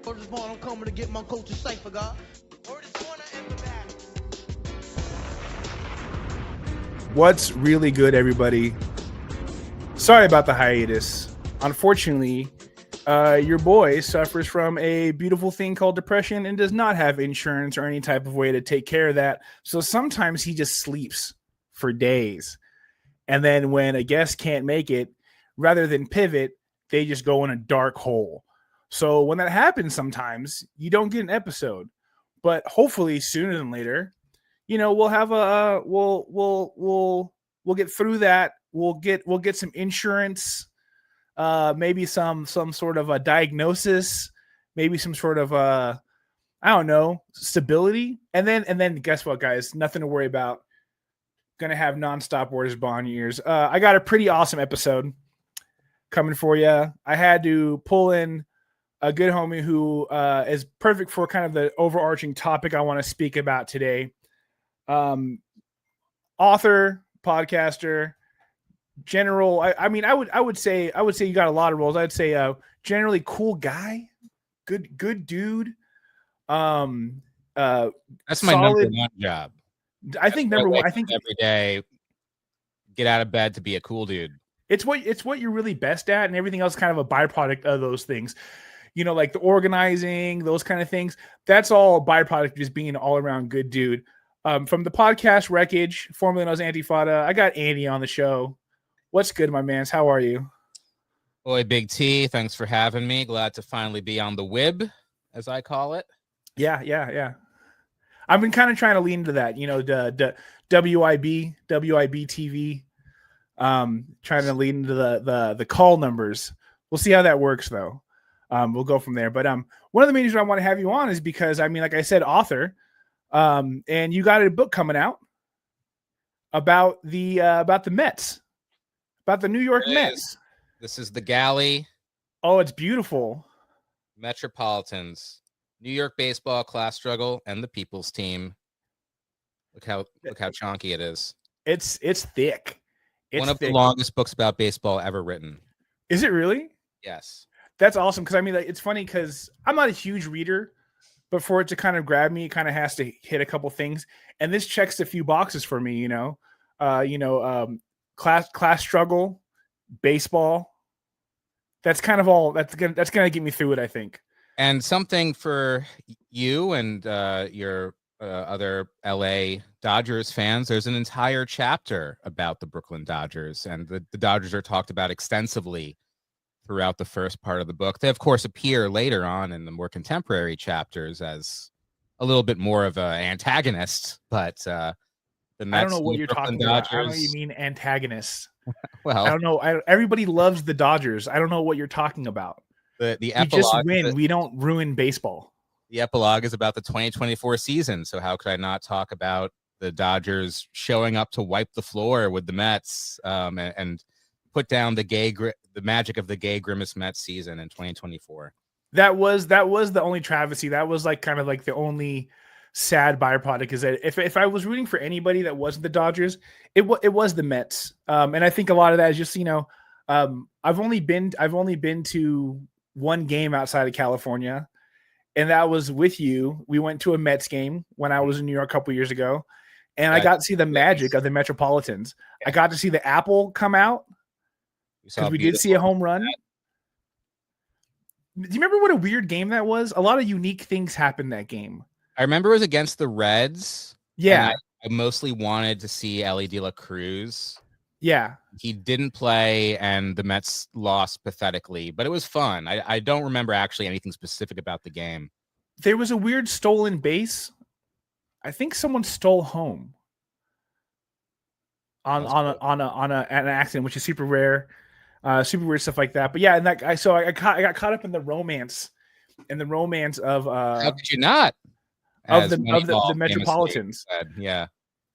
Word is born, I'm coming to get my culture safer, God. Word is born, I am the man. What's really good, everybody? Sorry about the hiatus. Unfortunately, your boy suffers from a beautiful thing called depression and does not have insurance or any type of way to take care of that. So sometimes he just sleeps for days. And then when a guest can't make it, rather than pivot, they just go in a dark hole. So when that happens, sometimes you don't get an episode, but hopefully sooner than later, we'll have we'll get through that. We'll get some insurance, maybe some sort of a diagnosis, maybe some sort of I don't know, stability, and then guess what, guys? Nothing to worry about. Gonna have nonstop Word Bond years. I got a pretty awesome episode coming for you. I had to pull in a good homie who is perfect for kind of the overarching topic I want to speak about today. Author, podcaster, general. I would say you got a lot of roles. I'd say generally cool guy, good dude. That's my solid, number one job. I think number one. I think every day, get out of bed to be a cool dude. It's what you're really best at, and everything else kind of a byproduct of those things. Like the organizing, those kind of things. That's all a byproduct of just being an all around good dude. From the podcast Wreckage, formerly known as Antifada, I got Andy on the show. What's good, my mans? How are you? Boy, Big T, thanks for having me. Glad to finally be on the WIB, as I call it. Yeah. I've been kind of trying to lean into that, the WIBTV. Trying to lean into the call numbers. We'll see how that works, though. We'll go from there. But one of the main reasons I want to have you on is because, like I said, author. And you got a book coming out about the Mets, about the New York Mets. This is the Galley. Oh, it's beautiful. Metropolitans, New York baseball class struggle, and the people's team. Look how chunky it is. It's thick. It's one of thick. The longest books about baseball ever written. Is it really? Yes. That's awesome. Because it's funny because I'm not a huge reader. But for it to kind of grab me, it kind of has to hit a couple things, and this checks a few boxes for me. Class struggle, baseball. That's kind of all. That's gonna get me through it, I think. And something for you and your other LA Dodgers fans. There's an entire chapter about the Brooklyn Dodgers, and the Dodgers are talked about extensively throughout the first part of the book. They, of course, appear later on in the more contemporary chapters as a little bit more of an antagonist, but the Mets, I don't know what you're talking about. I don't know what you mean antagonists. Well, I don't know. Everybody loves the Dodgers. I don't know what you're talking about. The we epilogue just win. We don't ruin baseball. The epilogue is about the 2024 season, so how could I not talk about the Dodgers showing up to wipe the floor with the Mets and put down the magic of the gay grimace Mets season in 2024. That was the only travesty. That was kind of the only sad byproduct is that if I was rooting for anybody that wasn't the Dodgers, it was the Mets. And I think a lot of that is just I've only been to one game outside of California, and that was with you. We went to a Mets game when I was in New York a couple years ago, and I got to see the magic of the Metropolitans. I got to see the apple come out. Because we did see a home run. Do you remember what a weird game that was? A lot of unique things happened that game. I remember it was against the Reds. Yeah. I mostly wanted to see Ellie De La Cruz. Yeah. He didn't play, and the Mets lost pathetically, but it was fun. I don't remember actually anything specific about the game. There was a weird stolen base. I think someone stole home on an accident, which is super rare. Super weird stuff like that. But yeah, and I got caught up in the romance of how could you not? Of the Metropolitans. Yeah.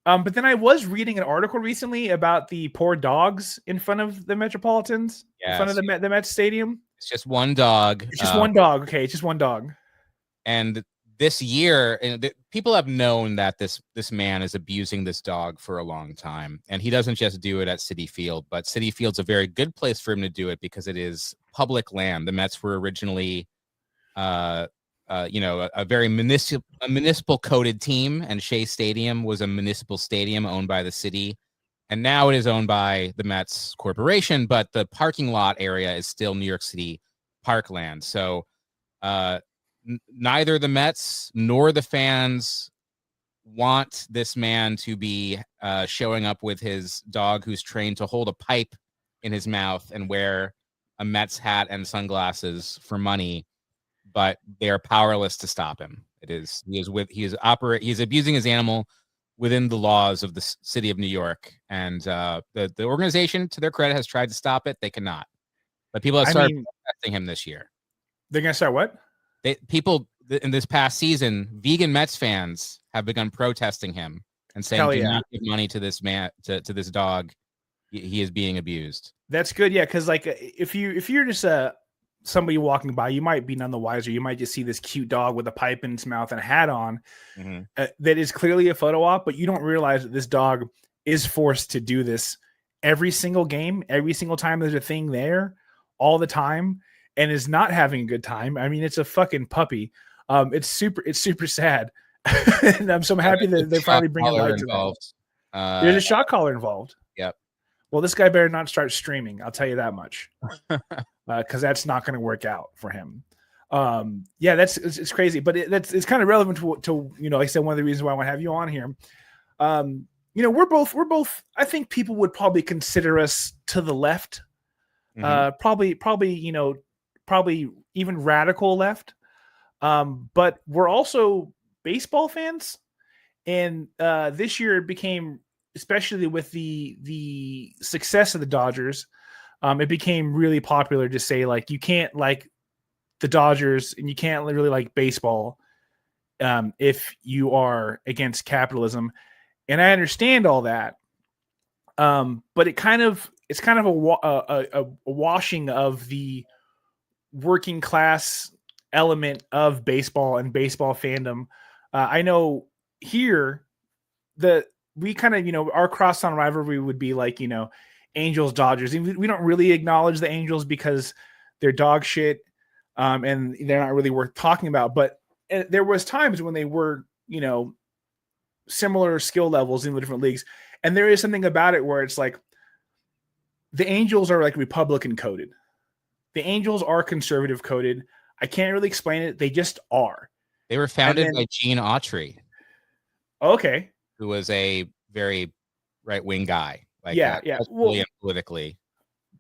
But then I was reading an article recently about the poor dogs in front of the Metropolitans, in front of the Mets stadium. It's just one dog. It's just one dog. Okay, it's just one dog. And this year, people have known that this man is abusing this dog for a long time, and he doesn't just do it at Citi Field, but Citi Field's a very good place for him to do it because it is public land. The Mets were originally a very municipal coded team, and Shea Stadium was a municipal stadium owned by the city, and now it is owned by the Mets Corporation, but the parking lot area is still New York City parkland. So neither the Mets nor the fans want this man to be showing up with his dog who's trained to hold a pipe in his mouth and wear a Mets hat and sunglasses for money, but they are powerless to stop him. He's abusing his animal within the laws of the city of New York, and the organization, to their credit, has tried to stop it. They cannot, but people have started protesting him this year. They're gonna start what? People in this past season, vegan Mets fans have begun protesting him and saying, "Do not give money to this man, to this dog. He is being abused." That's good, yeah. Because like, if you're just somebody walking by, you might be none the wiser. You might just see this cute dog with a pipe in its mouth and a hat on, that is clearly a photo op, but you don't realize that this dog is forced to do this every single game, every single time there's a thing there, all the time, and is not having a good time. I mean, it's a fucking puppy. It's super sad. And I'm so happy that they finally bring it light to that. There's a shot collar involved. Yep. Well, this guy better not start streaming. I'll tell you that much, because that's not going to work out for him. Yeah, it's crazy, but it's kind of relevant to like I said, one of the reasons why I want to have you on here. We're both. I think people would probably consider us to the left, probably even radical left. But we're also baseball fans, and this year it became, especially with the success of the Dodgers, it became really popular to say, like, you can't like the Dodgers and you can't really like baseball if you are against capitalism. And I understand all that, but it's kind of a washing of the working class element of baseball and baseball fandom. I know here that we kind of, our crosstown rivalry would be like, Angels, Dodgers. We don't really acknowledge the Angels because they're dog shit, and they're not really worth talking about. But there was times when they were, similar skill levels in the different leagues. And there is something about it where it's like the Angels are like Republican coded. The Angels are conservative coded. I can't really explain it. They just are. They were founded by Gene Autry. Okay. Who was a very right-wing guy. Politically.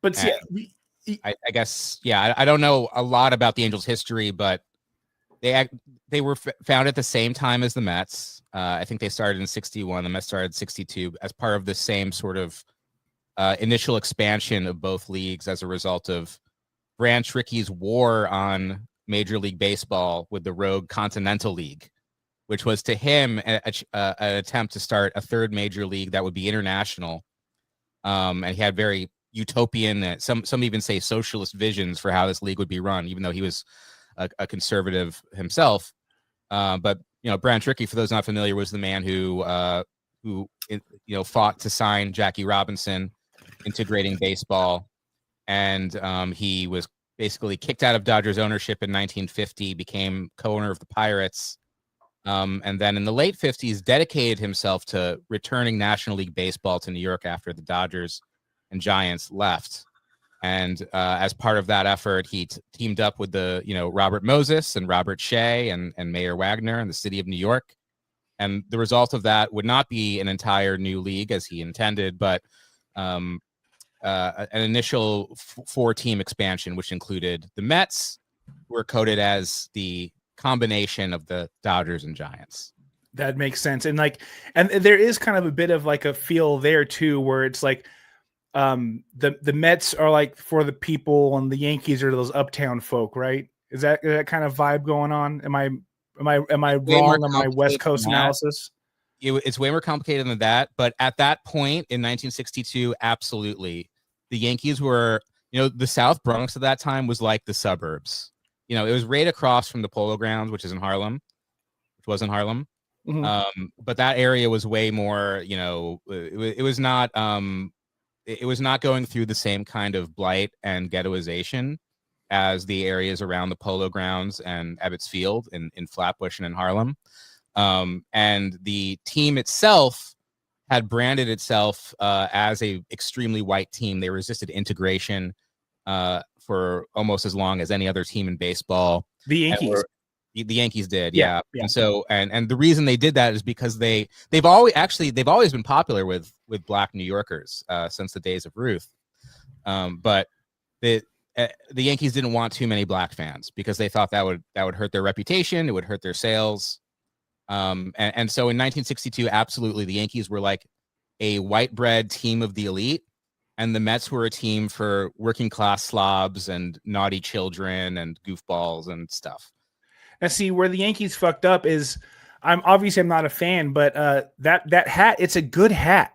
But I guess, I don't know a lot about the Angels' history, but they were founded at the same time as the Mets. I think they started in 61. The Mets started in 62 as part of the same sort of initial expansion of both leagues as a result of Branch Rickey's war on Major League Baseball with the rogue Continental League, which was to him an attempt to start a third major league that would be international. And he had very utopian, some even say socialist visions for how this league would be run, even though he was a conservative himself. But Branch Rickey, for those not familiar, was the man who fought to sign Jackie Robinson, integrating baseball, and he was basically kicked out of Dodgers ownership in 1950, became co-owner of the Pirates, and then in the late 50s dedicated himself to returning National League Baseball to New York after the Dodgers and Giants left. And as part of that effort, he teamed up with the Robert Moses and Robert Shea and Mayor Wagner and the city of New York. And the result of that would not be an entire new league as he intended, but an initial 4-team expansion, which included the Mets, who were coded as the combination of the Dodgers and Giants. That makes sense. And there is kind of a bit of like a feel there too, where it's like the Mets are like for the people and the Yankees are those uptown folk, right? Is that kind of vibe going on? Am I wrong on my West Coast analysis? It's way more complicated than that. But at that point in 1962, absolutely. The Yankees were, the South Bronx at that time was like the suburbs. It was right across from the Polo Grounds, which was in Harlem. Mm-hmm. But that area was way more, it was not going through the same kind of blight and ghettoization as the areas around the Polo Grounds and Ebbets Field in Flatbush and in Harlem. And the team itself had branded itself as a extremely white team. They resisted integration for almost as long as any other team in baseball. The Yankees. The Yankees did, Yeah. And so and the reason they did that is because they've always been popular with Black New Yorkers since the days of Ruth. But the Yankees didn't want too many Black fans because they thought that would hurt their reputation, it would hurt their sales. And so in 1962, absolutely, the Yankees were like a white bread team of the elite, and the Mets were a team for working class slobs and naughty children and goofballs and stuff. Now, see, where the Yankees fucked up is, I'm not a fan, but that hat, it's a good hat.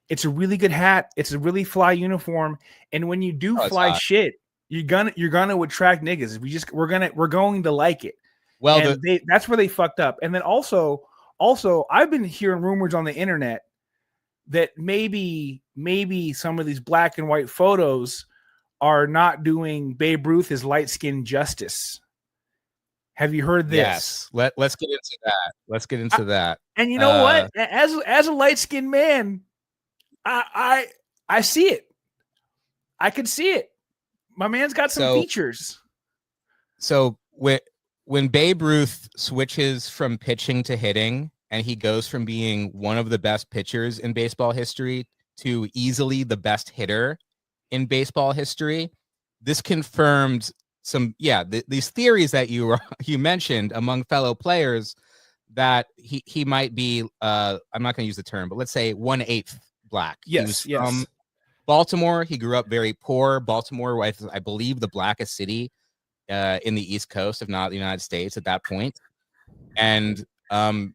It's a really good hat. It's a really fly uniform, and when you do fly shit, you're gonna attract niggas. We're going to like it. Well, that's where they fucked up. And then also, I've been hearing rumors on the internet that maybe some of these black and white photos are not doing Babe Ruth his light skin justice. Have you heard this? Yes. Let's get into that. And you know what? As a light skinned man, I see it. I can see it. My man's got some features. So when Babe Ruth switches from pitching to hitting, and he goes from being one of the best pitchers in baseball history to easily the best hitter in baseball history, this confirmed these theories that you mentioned among fellow players that he might be I'm not going to use the term, but let's say 1/8 Black. Yes, he was from Baltimore. He grew up very poor. Baltimore was, I believe, the blackest city in the East Coast, if not the United States at that point. And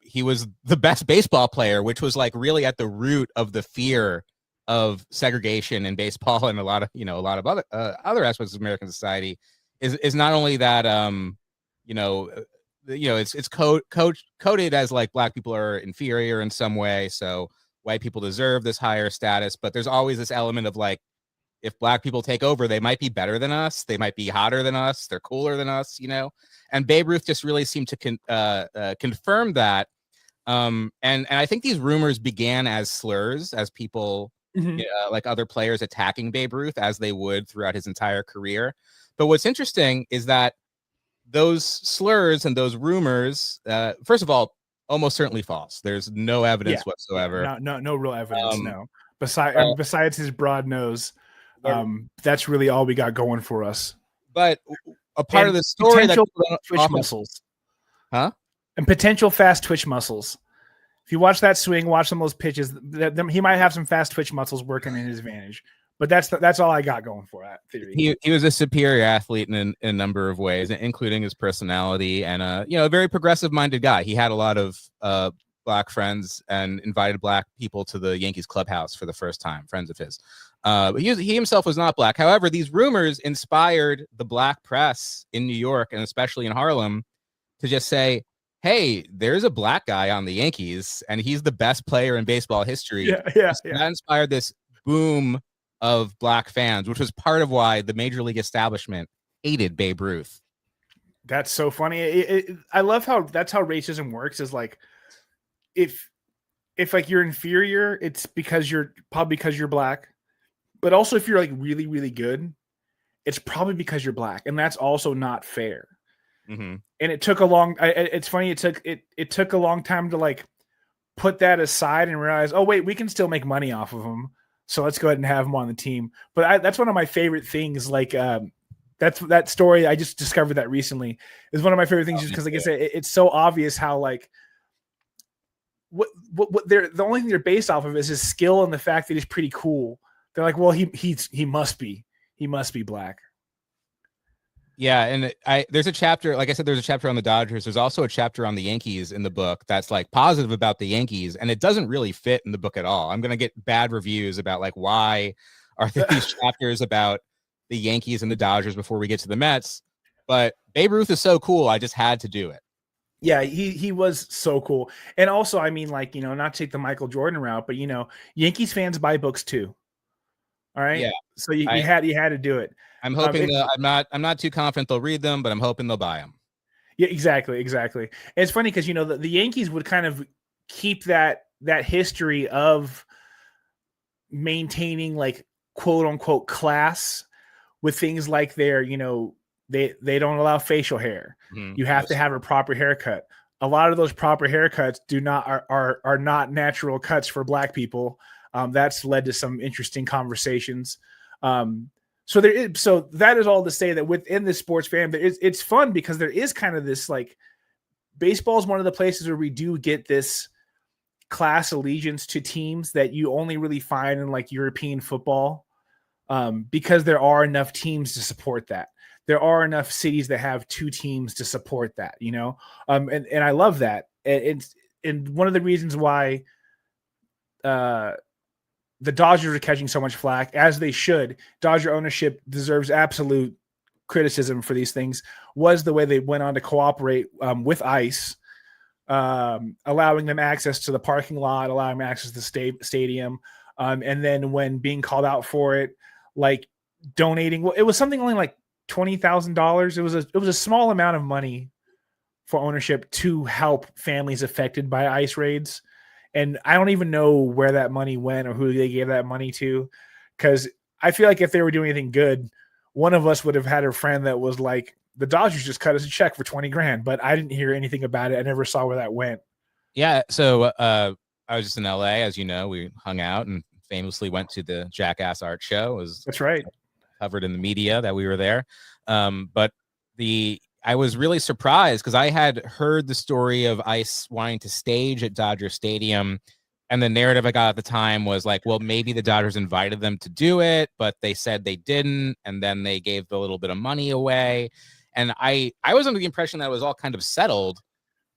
he was the best baseball player, which was like really at the root of the fear of segregation in baseball and a lot of other aspects of American society. Is not only that it's coded as like Black people are inferior in some way, so white people deserve this higher status, but there's always this element of like, if Black people take over, they might be better than us. They might be hotter than us. They're cooler than us, And Babe Ruth just really seemed to confirm that. And I think these rumors began as slurs, as people, like other players attacking Babe Ruth, as they would throughout his entire career. But what's interesting is that those slurs and those rumors, first of all, almost certainly false. There's no evidence whatsoever. No real evidence. No. Besides his broad nose. That's really all we got going for us. But a part of the story that twitch muscles, and potential fast twitch muscles. If you watch that swing, watch some of those pitches, he might have some fast twitch muscles working in his advantage. But that's all I got going for that theory. He was a superior athlete in a number of ways, including his personality, and a very progressive minded guy. He had a lot of Black friends and invited Black people to the Yankees clubhouse for the first time, friends of his. But he himself was not Black. However, these rumors inspired the Black press in New York and especially in Harlem to just say, hey, there's a Black guy on the Yankees and he's the best player in baseball history. That inspired this boom of Black fans, which was part of why the Major League establishment hated Babe Ruth. That's so funny. I love how that's how racism works, is like, if like you're inferior, it's because you're Black. But also, if you're like really, really good, it's probably because you're Black, and that's also not fair. Mm-hmm. And it took a long. It's funny. It took a long time to like put that aside and realize, oh wait, we can still make money off of them. So let's go ahead and have him on the team. But that's one of my favorite things. Like that story, I just discovered that recently, is one of my favorite things, just because like I said, it's so obvious how like what the only thing they're based off of is his skill and the fact that he's pretty cool. They're like, well, he must be Black. Yeah, and there's a chapter, like I said, there's a chapter on the Dodgers. There's also a chapter on the Yankees in the book that's like positive about the Yankees, and it doesn't really fit in the book at all. I'm gonna get bad reviews about like why are there these chapters about the Yankees and the Dodgers before we get to the Mets. But Babe Ruth is so cool, I just had to do it. Yeah, he was so cool. And also, I mean, like, not to take the Michael Jordan route, but Yankees fans buy books too. All right. Yeah. So you had to do it. I'm hoping I'm not too confident they'll read them, but I'm hoping they'll buy them. Yeah, exactly. And it's funny because the Yankees would kind of keep that history of maintaining like quote unquote class with things like their, they don't allow facial hair. Mm-hmm. You have to have a proper haircut. A lot of those proper haircuts are not natural cuts for Black people. That's led to some interesting conversations. So that is all to say that within the sports fandom, it's fun because there is kind of this like baseball is one of the places where we do get this class allegiance to teams that you only really find in like European football, because there are enough teams to support that. There are enough cities that have two teams to support that, and I love that. And one of the reasons why the Dodgers are catching so much flack, as they should, Dodger ownership deserves absolute criticism for these things, was the way they went on to cooperate with ICE, allowing them access to the parking lot, allowing them access to the stadium. And then when being called out for it, like donating, well, it was something only like $20,000. It was a small amount of money for ownership to help families affected by ICE raids. And I don't even know where that money went or who they gave that money to, because I feel like if they were doing anything good, one of us would have had a friend that was like, the Dodgers just cut us a check for $20,000, but I didn't hear anything about it. I never saw where that went. Yeah. So I was just in LA, as you know, we hung out and famously went to the Jackass Art Show. That's right. Covered in the media that we were there. But I was really surprised because I had heard the story of ICE wanting to stage at Dodger Stadium. And the narrative I got at the time was like, well, maybe the Dodgers invited them to do it, but they said they didn't. And then they gave a little bit of money away. And I was under the impression that it was all kind of settled.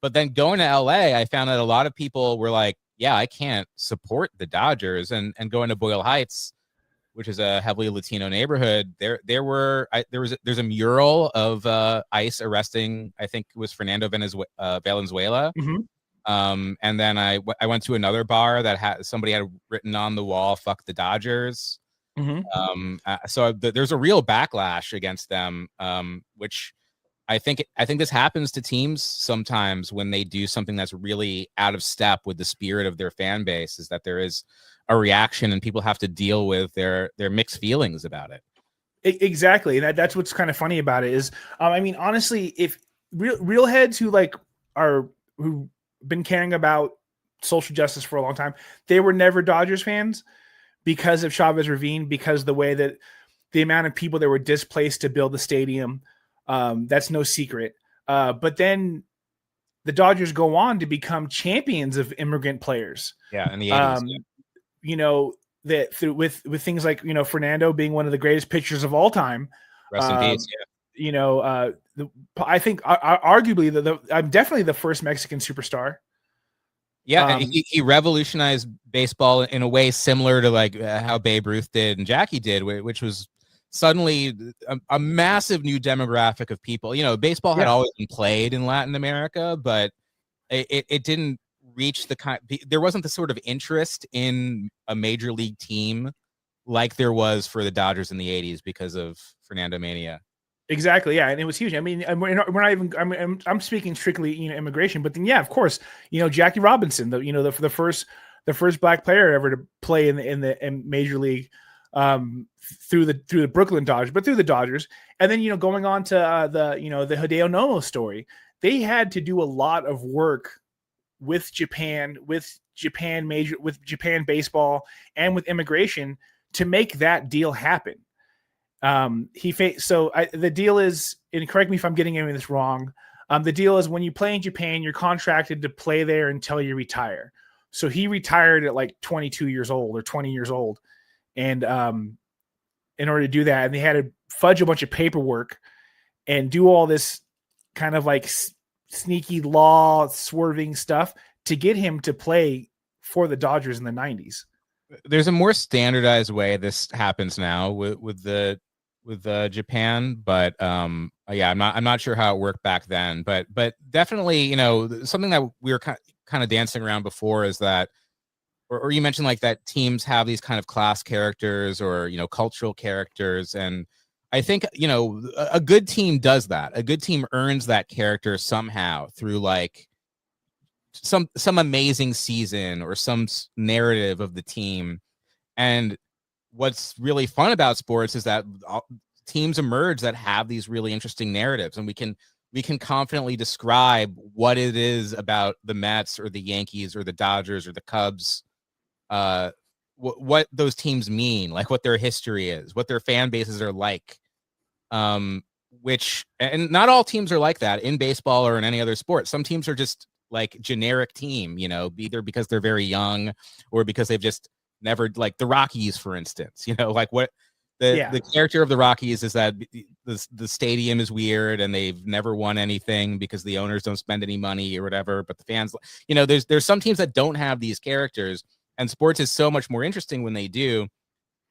But then going to LA, I found that a lot of people were like, yeah, I can't support the Dodgers. And going to Boyle Heights, which is a heavily Latino neighborhood, there's a mural of ICE arresting, I think it was Fernando Valenzuela. Mm-hmm. And then I went to another bar that somebody had written on the wall, "Fuck the Dodgers." Mm-hmm. So there's a real backlash against them, which I think this happens to teams sometimes when they do something that's really out of step with the spirit of their fan base, is that there is a reaction and people have to deal with their mixed feelings about it. Exactly. And that's what's kind of funny about it is, I mean, honestly, if real heads who've been caring about social justice for a long time, they were never Dodgers fans because of Chavez Ravine, because the way that the amount of people that were displaced to build the stadium, that's no secret. But then the Dodgers go on to become champions of immigrant players. Yeah, in the 80s. That with things like, Fernando being one of the greatest pitchers of all time. Rest in peace. Yeah. I think arguably I'm definitely the first Mexican superstar. Yeah, and he revolutionized baseball in a way similar to like how Babe Ruth did and Jackie did, which was suddenly a massive new demographic of people. Baseball had always been played in Latin America, but it didn't reach there wasn't the sort of interest in a major league team like there was for the Dodgers in the 80s because of Fernando Mania. Exactly. Yeah. And it was huge. I mean, we're not even, I'm speaking strictly, immigration, but then, yeah, of course, Jackie Robinson, the first Black player ever to play in major league, through the Brooklyn Dodgers, but through the Dodgers. And then, going on to the Hideo Nomo story, they had to do a lot of work with Japan baseball and with immigration to make that deal happen. The deal is, and correct me if I'm getting any of this wrong, the deal is when you play in Japan, you're contracted to play there until you retire. So he retired at like 22 years old or 20 years old. And in order to do that, and they had to fudge a bunch of paperwork and do all this kind of like sneaky law swerving stuff to get him to play for the Dodgers in the 90s. There's a more standardized way this happens now with Japan, but yeah, I'm not sure how it worked back then, but definitely, something that we were kind of dancing around before is that, or you mentioned like that teams have these kind of class characters or, cultural characters. And I think, a good team does that. A good team earns that character somehow through like some amazing season or some narrative of the team. And what's really fun about sports is that teams emerge that have these really interesting narratives, and we can confidently describe what it is about the Mets or the Yankees or the Dodgers or the Cubs, what those teams mean, like what their history is, what their fan bases are like. Which, and not all teams are like that in baseball or in any other sport. Some teams are just like generic team, either because they're very young or because they've just never, like the Rockies, for instance, like what the character of the Rockies is that the stadium is weird and they've never won anything because the owners don't spend any money or whatever. But the fans, there's some teams that don't have these characters, and sports is so much more interesting when they do.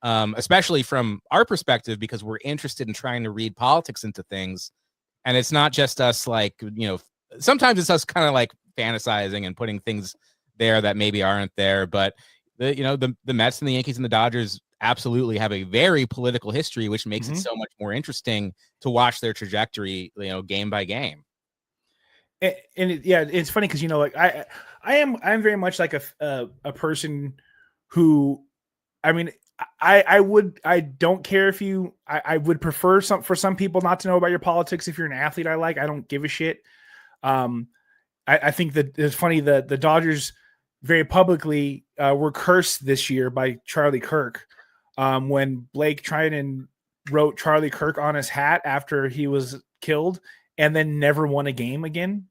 Especially from our perspective, because we're interested in trying to read politics into things. And it's not just us, like, sometimes it's us kind of like fantasizing and putting things there that maybe aren't there. But the Mets and the Yankees and the Dodgers absolutely have a very political history, which makes it so much more interesting to watch their trajectory, game by game. It's funny because, like I'm very much like a person who, I mean, I don't care if I would prefer for some people not to know about your politics. If you're an athlete I don't give a shit. I think that it's funny that the Dodgers very publicly were cursed this year by Charlie Kirk when Blake Trinan wrote Charlie Kirk on his hat after he was killed and then never won a game again.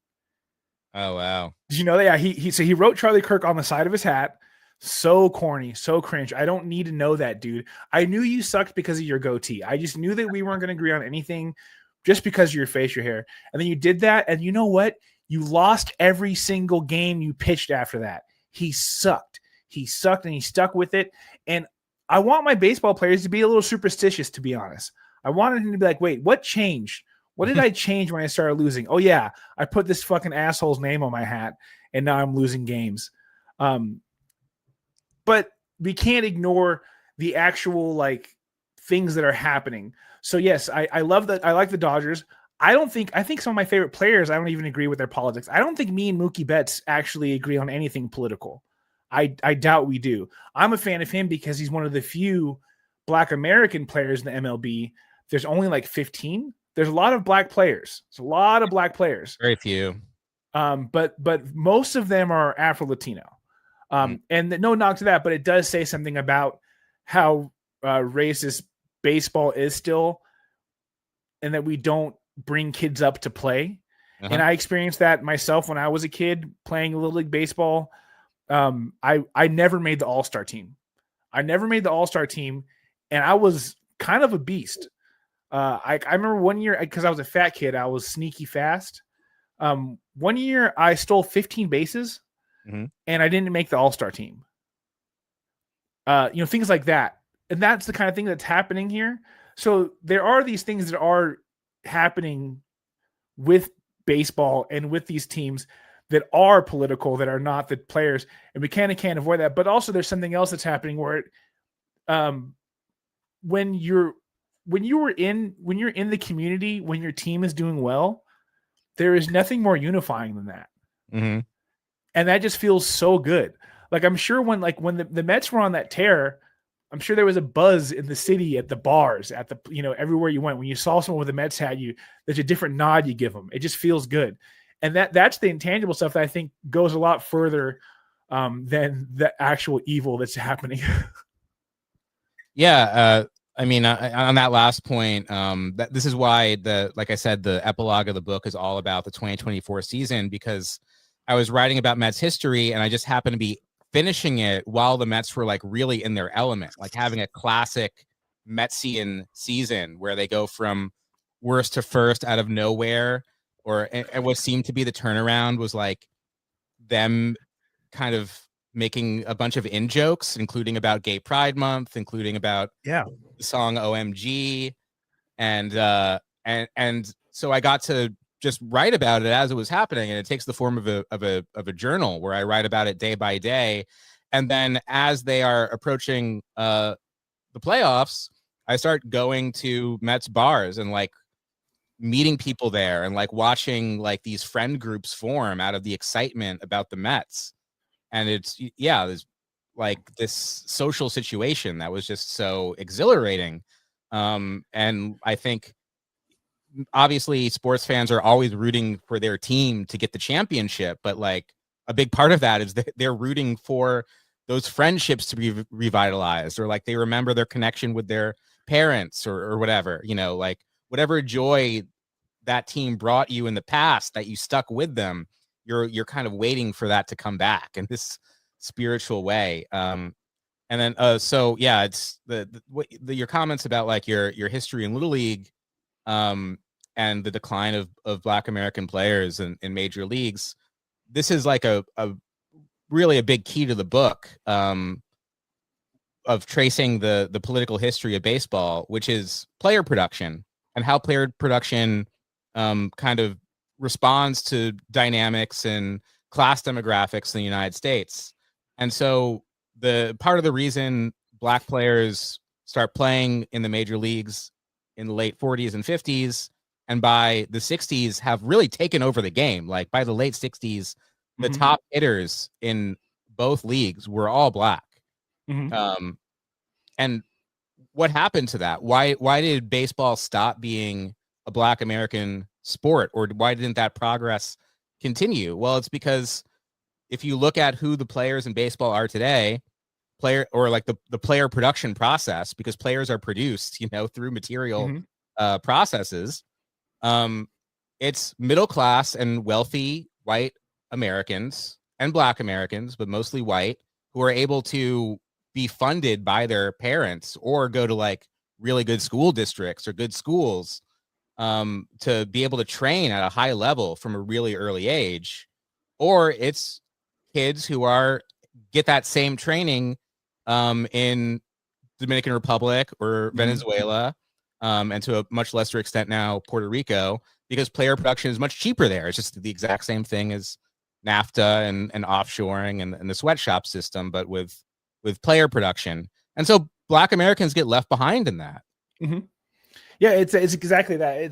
Oh, wow. Did you know that? Yeah, so he wrote Charlie Kirk on the side of his hat. So corny, so cringe. I don't need to know that, dude. I knew you sucked because of your goatee. I just knew that we weren't going to agree on anything just because of your face, your hair. And then you did that, and you know what? You lost every single game you pitched after that. He sucked. He sucked, and he stuck with it. And I want my baseball players to be a little superstitious, to be honest. I wanted him to be like, wait, what changed? What did I change when I started losing? Oh, yeah, I put this fucking asshole's name on my hat, and now I'm losing games. But we can't ignore the actual like things that are happening. So yes, I love that. I like the Dodgers. I think some of my favorite players, I don't even agree with their politics. I don't think me and Mookie Betts actually agree on anything political. I doubt we do. I'm a fan of him because he's one of the few Black American players in the MLB. There's only like 15. There's a lot of Black players. There's a lot of Black players. Very few. But most of them are Afro-Latino. And no knock to that, but it does say something about how racist baseball is still, and that we don't bring kids up to play. And I experienced that myself when I was a kid playing Little League Baseball. I never made the All-Star team. And I was kind of a beast. I remember one year, because I was a fat kid, I was sneaky fast. One year I stole 15 bases. And I didn't make the All-Star team. Things like that. And that's the kind of thing that's happening here. So there are these things that are happening with baseball and with these teams that are political, that are not the players. And we can't avoid that. But also there's something else that's happening where when you're in the community, when your team is doing well, there is nothing more unifying than that. And that just feels so good. Like I'm sure when the Mets were on that tear, I'm sure there was a buzz in the city, at the bars, at the, everywhere you went. When you saw someone with a Mets hat, there's a different nod you give them. It just feels good. And that's the intangible stuff that I think goes a lot further than the actual evil that's happening. Yeah. I mean, on that last point, this is why like I said, the epilogue of the book is all about the 2024 season, because I was writing about Mets history and I just happened to be finishing it while the Mets were like really in their element, like having a classic Metsian season where they go from worst to first out of nowhere, and what seemed to be the turnaround was like them kind of making a bunch of in-jokes, including about Gay Pride Month, including about the song OMG. And so I got to just write about it as it was happening, and it takes the form of a journal where I write about it day by day. And then as they are approaching the playoffs, I start going to Mets bars and like meeting people there and like watching like these friend groups form out of the excitement about the Mets. And there's like this social situation that was just so exhilarating. And I think obviously sports fans are always rooting for their team to get the championship, but like a big part of that is that they're rooting for those friendships to be revitalized, or like they remember their connection with their parents or whatever, like whatever joy that team brought you in the past that you stuck with them, you're kind of waiting for that to come back in this spiritual way. And then so yeah, it's your comments about like your history in Little League, and the decline of Black American players in major leagues. This is like a really a big key to the book, of tracing the political history of baseball, which is player production and how player production kind of responds to dynamics and class demographics in the United States. And so the part of the reason Black players start playing in the major leagues in the late 40s and 50s, and by the 60s have really taken over the game. Like by the late 60s, the top hitters in both leagues were all Black. And what happened to that? Why did baseball stop being a Black American sport, or why didn't that progress continue? Well, it's because if you look at who the players in baseball are today, the player production process, because players are produced, through material processes. It's middle class and wealthy white Americans and Black Americans, but mostly white, who are able to be funded by their parents or go to like really good school districts or good schools, to be able to train at a high level from a really early age. Or it's kids who get that same training in Dominican Republic or Venezuela, and to a much lesser extent now Puerto Rico, because player production is much cheaper there. It's just the exact same thing as NAFTA and offshoring and the sweatshop system, but with player production. And so Black Americans get left behind in that. Yeah, it's exactly that.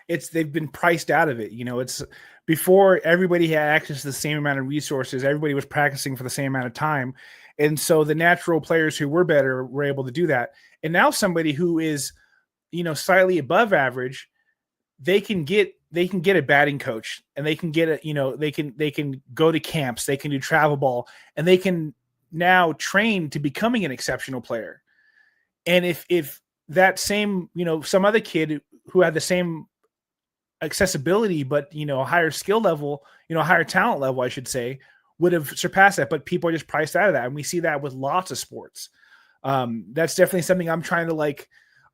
It's they've been priced out of it. It's before everybody had access to the same amount of resources. Everybody was practicing for the same amount of time. And so the natural players who were better were able to do that. And now somebody who is, slightly above average, they can get a batting coach, and they can get they can go to camps, they can do travel ball, and they can now train to becoming an exceptional player. And if that same, some other kid who had the same accessibility, but, a higher skill level, a higher talent level, I should say, would have surpassed that, but people are just priced out of that. And we see that with lots of sports. That's definitely something I'm trying to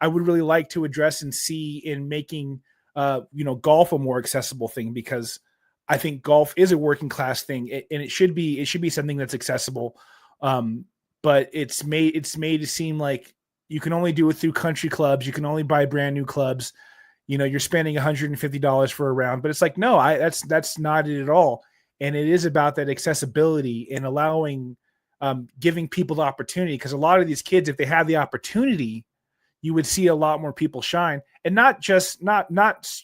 I would really like to address and see in making, golf a more accessible thing, because I think golf is a working class thing, and it should be something that's accessible. But it's made to seem like you can only do it through country clubs. You can only buy brand new clubs. You're spending $150 for a round, but it's like, no, that's not it at all. And it is about that accessibility and allowing, giving people the opportunity. Because a lot of these kids, if they have the opportunity, you would see a lot more people shine, and not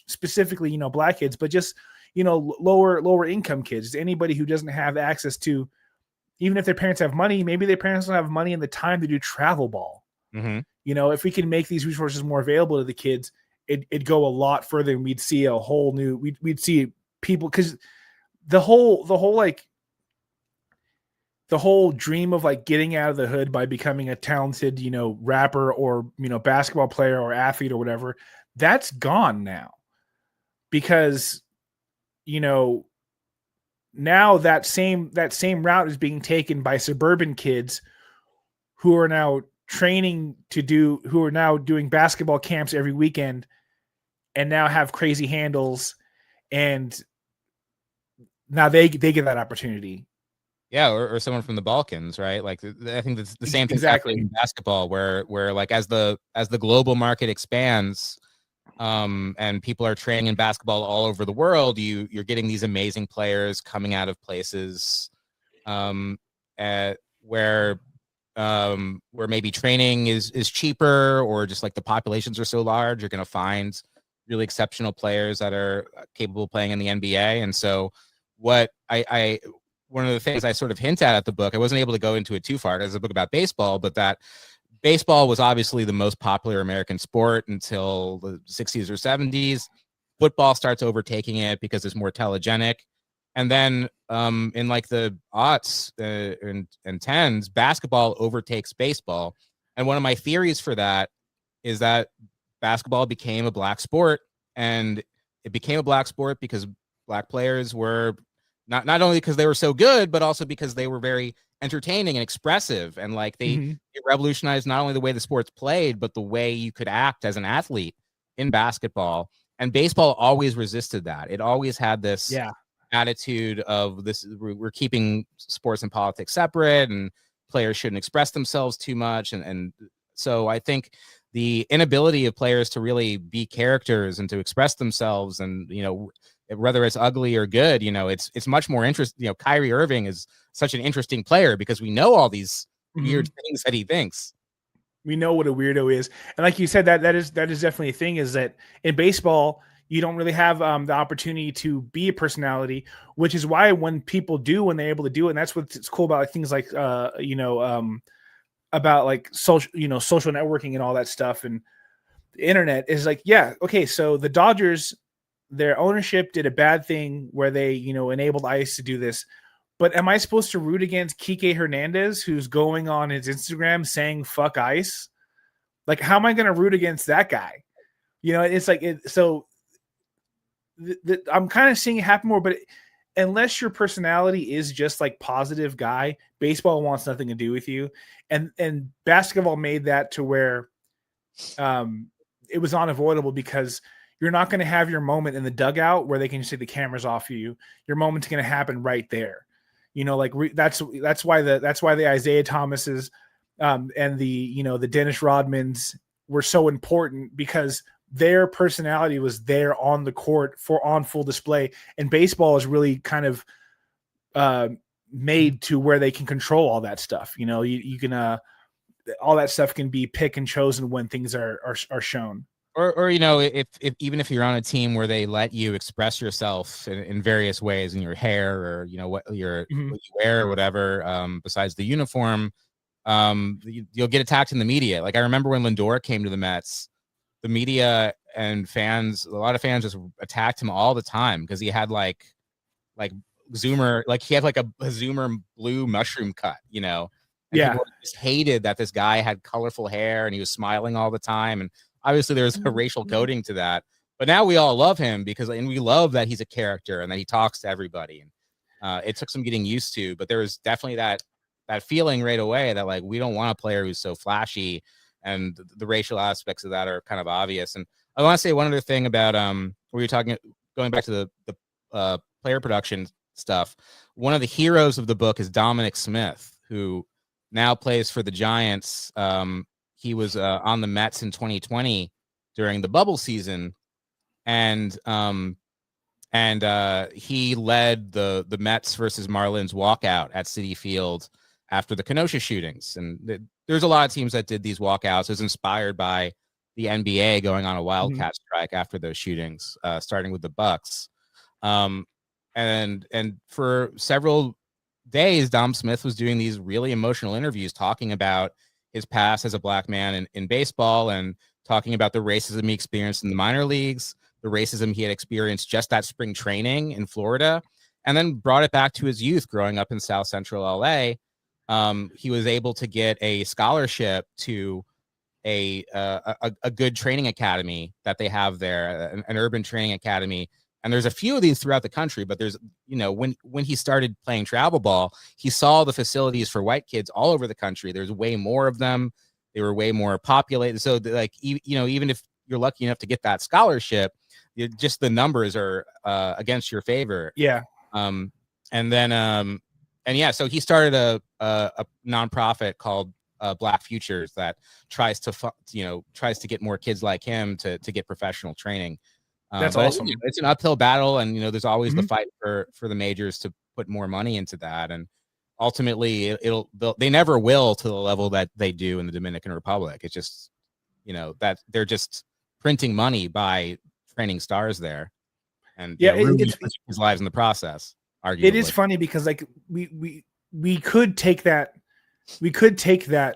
specifically, Black kids, but just, lower income kids, anybody who doesn't have access to, even if their parents have money, maybe their parents don't have money and the time to do travel ball. If we can make these resources more available to the kids, it'd go a lot further, and we'd see a whole new, we'd see people, because the whole dream of getting out of the hood by becoming a talented, rapper or, basketball player or athlete or whatever, that's gone now, because, now that same route is being taken by suburban kids who are now who are now doing basketball camps every weekend, and now have crazy handles, and now they get that opportunity. Yeah, or someone from the Balkans, right? Like I think that's the same thing exactly in basketball, where like as the global market expands, and people are training in basketball all over the world, you're getting these amazing players coming out of places, where where maybe training is cheaper, or just like the populations are so large, you're going to find really exceptional players that are capable of playing in the NBA. And so what I one of the things I sort of hint at the book, I wasn't able to go into it too far because it's a book about baseball, but that baseball was obviously the most popular American sport until the 60s or 70s. Football starts overtaking it because it's more telegenic. And then in like the aughts and tens, basketball overtakes baseball. And one of my theories for that is that basketball became a black sport, and it became a black sport because black players were not only because they were so good, but also because they were very entertaining and expressive. And like it revolutionized not only the way the sport's played, but the way you could act as an athlete in basketball. And baseball always resisted that. It always had this attitude of this, we're keeping sports and politics separate, and players shouldn't express themselves too much. And so I think the inability of players to really be characters and to express themselves, and, you know, whether it's ugly or good, you know, it's much more interesting. You know, Kyrie Irving is such an interesting player because we know all these weird things that he thinks. We know what a weirdo is. And like you said, that is definitely a thing, is that in baseball, you don't really have the opportunity to be a personality, which is why when people do, when they're able to do it, and that's what's cool about things like, about like social networking and all that stuff, and the internet is like, yeah, okay, so the Dodgers, their ownership did a bad thing where they, enabled ICE to do this. But am I supposed to root against Kike Hernandez, who's going on his Instagram saying fuck ICE? Like, how am I going to root against that guy? It's like, I'm kind of seeing it happen more, but unless your personality is just like positive guy, baseball wants nothing to do with you. And basketball made that to where it was unavoidable, because you're not going to have your moment in the dugout where they can just take the cameras off you. Your moment's going to happen right there. That's why the Isaiah Thomases and the Dennis Rodmans were so important, because their personality was there on the court on full display. And baseball is really kind of made to where they can control all that stuff. You can all that stuff can be pick and chosen when things are shown. Or if even if you're on a team where they let you express yourself in various ways, in your hair, or what you wear or whatever, besides the uniform, you'll get attacked in the media. Like, I remember when Lindor came to the Mets, the media and fans, a lot of fans just attacked him all the time because he had like Zoomer, like he had like a Zoomer blue mushroom cut, and people just hated that this guy had colorful hair and he was smiling all the time. And obviously there's a racial coding to that, but now we all love him and we love that he's a character and that he talks to everybody. And it took some getting used to, but there was definitely that feeling right away that, like, we don't want a player who's so flashy, and the racial aspects of that are kind of obvious. And I want to say one other thing about where you're talking, going back to the player production stuff. One of the heroes of the book is Dominic Smith, who now plays for the Giants. He was on the Mets in 2020 during the bubble season, and he led the Mets versus Marlins walkout at Citi Field after the Kenosha shootings. And there's a lot of teams that did these walkouts. It was inspired by the NBA going on a wildcat strike after those shootings, starting with the Bucks. And for several days, Dom Smith was doing these really emotional interviews talking about his past as a black man in baseball, and talking about the racism he experienced in the minor leagues, the racism he had experienced just at spring training in Florida, and then brought it back to his youth growing up in South Central LA. He was able to get a scholarship to a good training academy that they have there, an urban training academy. And there's a few of these throughout the country, but there's, when he started playing travel ball, he saw the facilities for white kids all over the country. There's way more of them. They were way more populated. So like, even if you're lucky enough to get that scholarship, just the numbers are against your favor. Yeah. So he started a nonprofit called Black Futures that tries to get more kids like him to get professional training. That's awesome. It's an uphill battle, and there's always the fight for the majors to put more money into that. And ultimately they never will to the level that they do in the Dominican Republic. It's just, that they're just printing money by training stars there, and ruining his lives in the process. Arguably, it is funny because like we could take that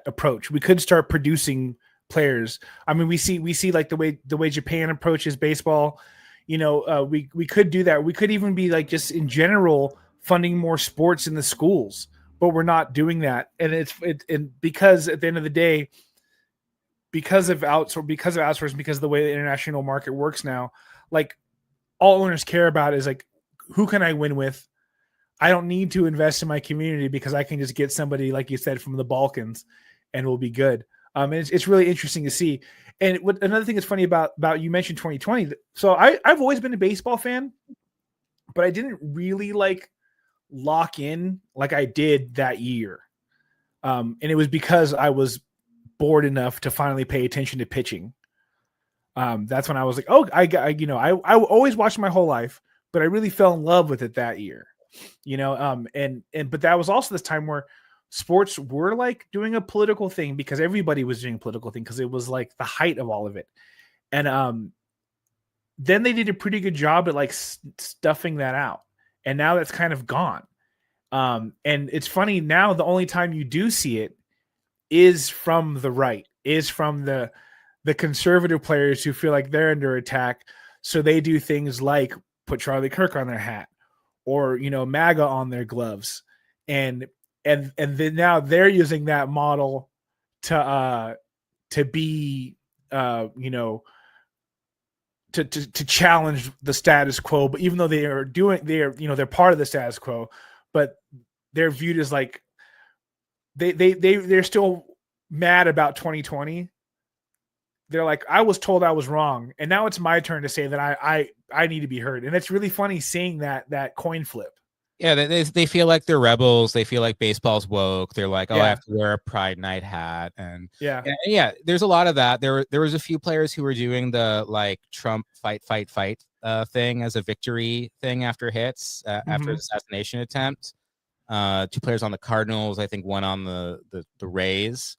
approach. We could start producing players. I mean, we see like the way Japan approaches baseball. We could do that. We could even be like just in general funding more sports in the schools, but we're not doing that. And because at the end of the day, because of outsourcing, because of the way the international market works now, like all owners care about is like, who can I win with? I don't need to invest in my community because I can just get somebody, like you said, from the Balkans and we'll be good. And it's really interesting to see. And another thing that's funny about you mentioned 2020. So I've always been a baseball fan, but I didn't really like lock in like I did that year. And it was because I was bored enough to finally pay attention to pitching. That's when I was like, oh, I always watched my whole life, but I really fell in love with it that year. But that was also this time where sports were like doing a political thing because everybody was doing a political thing because it was like the height of all of it. And then they did a pretty good job at like stuffing that out. And now that's kind of gone. And it's funny now, the only time you do see it is from the right, is from the conservative players who feel like they're under attack. So they do things like put Charlie Kirk on their hat or, MAGA on their gloves. And then now they're using that model to be, to challenge the status quo. But even though they're part of the status quo, but they're viewed as like, they're still mad about 2020. They're like, I was told I was wrong, and now it's my turn to say that I need to be heard. And it's really funny seeing that coin flip. Yeah, they feel like they're rebels. They feel like baseball's woke. They're like, I have to wear a Pride Night hat, and there's a lot of that. There was a few players who were doing the like Trump fight thing as a victory thing after hits after his assassination attempt. 2 players on the Cardinals, I think one on the Rays.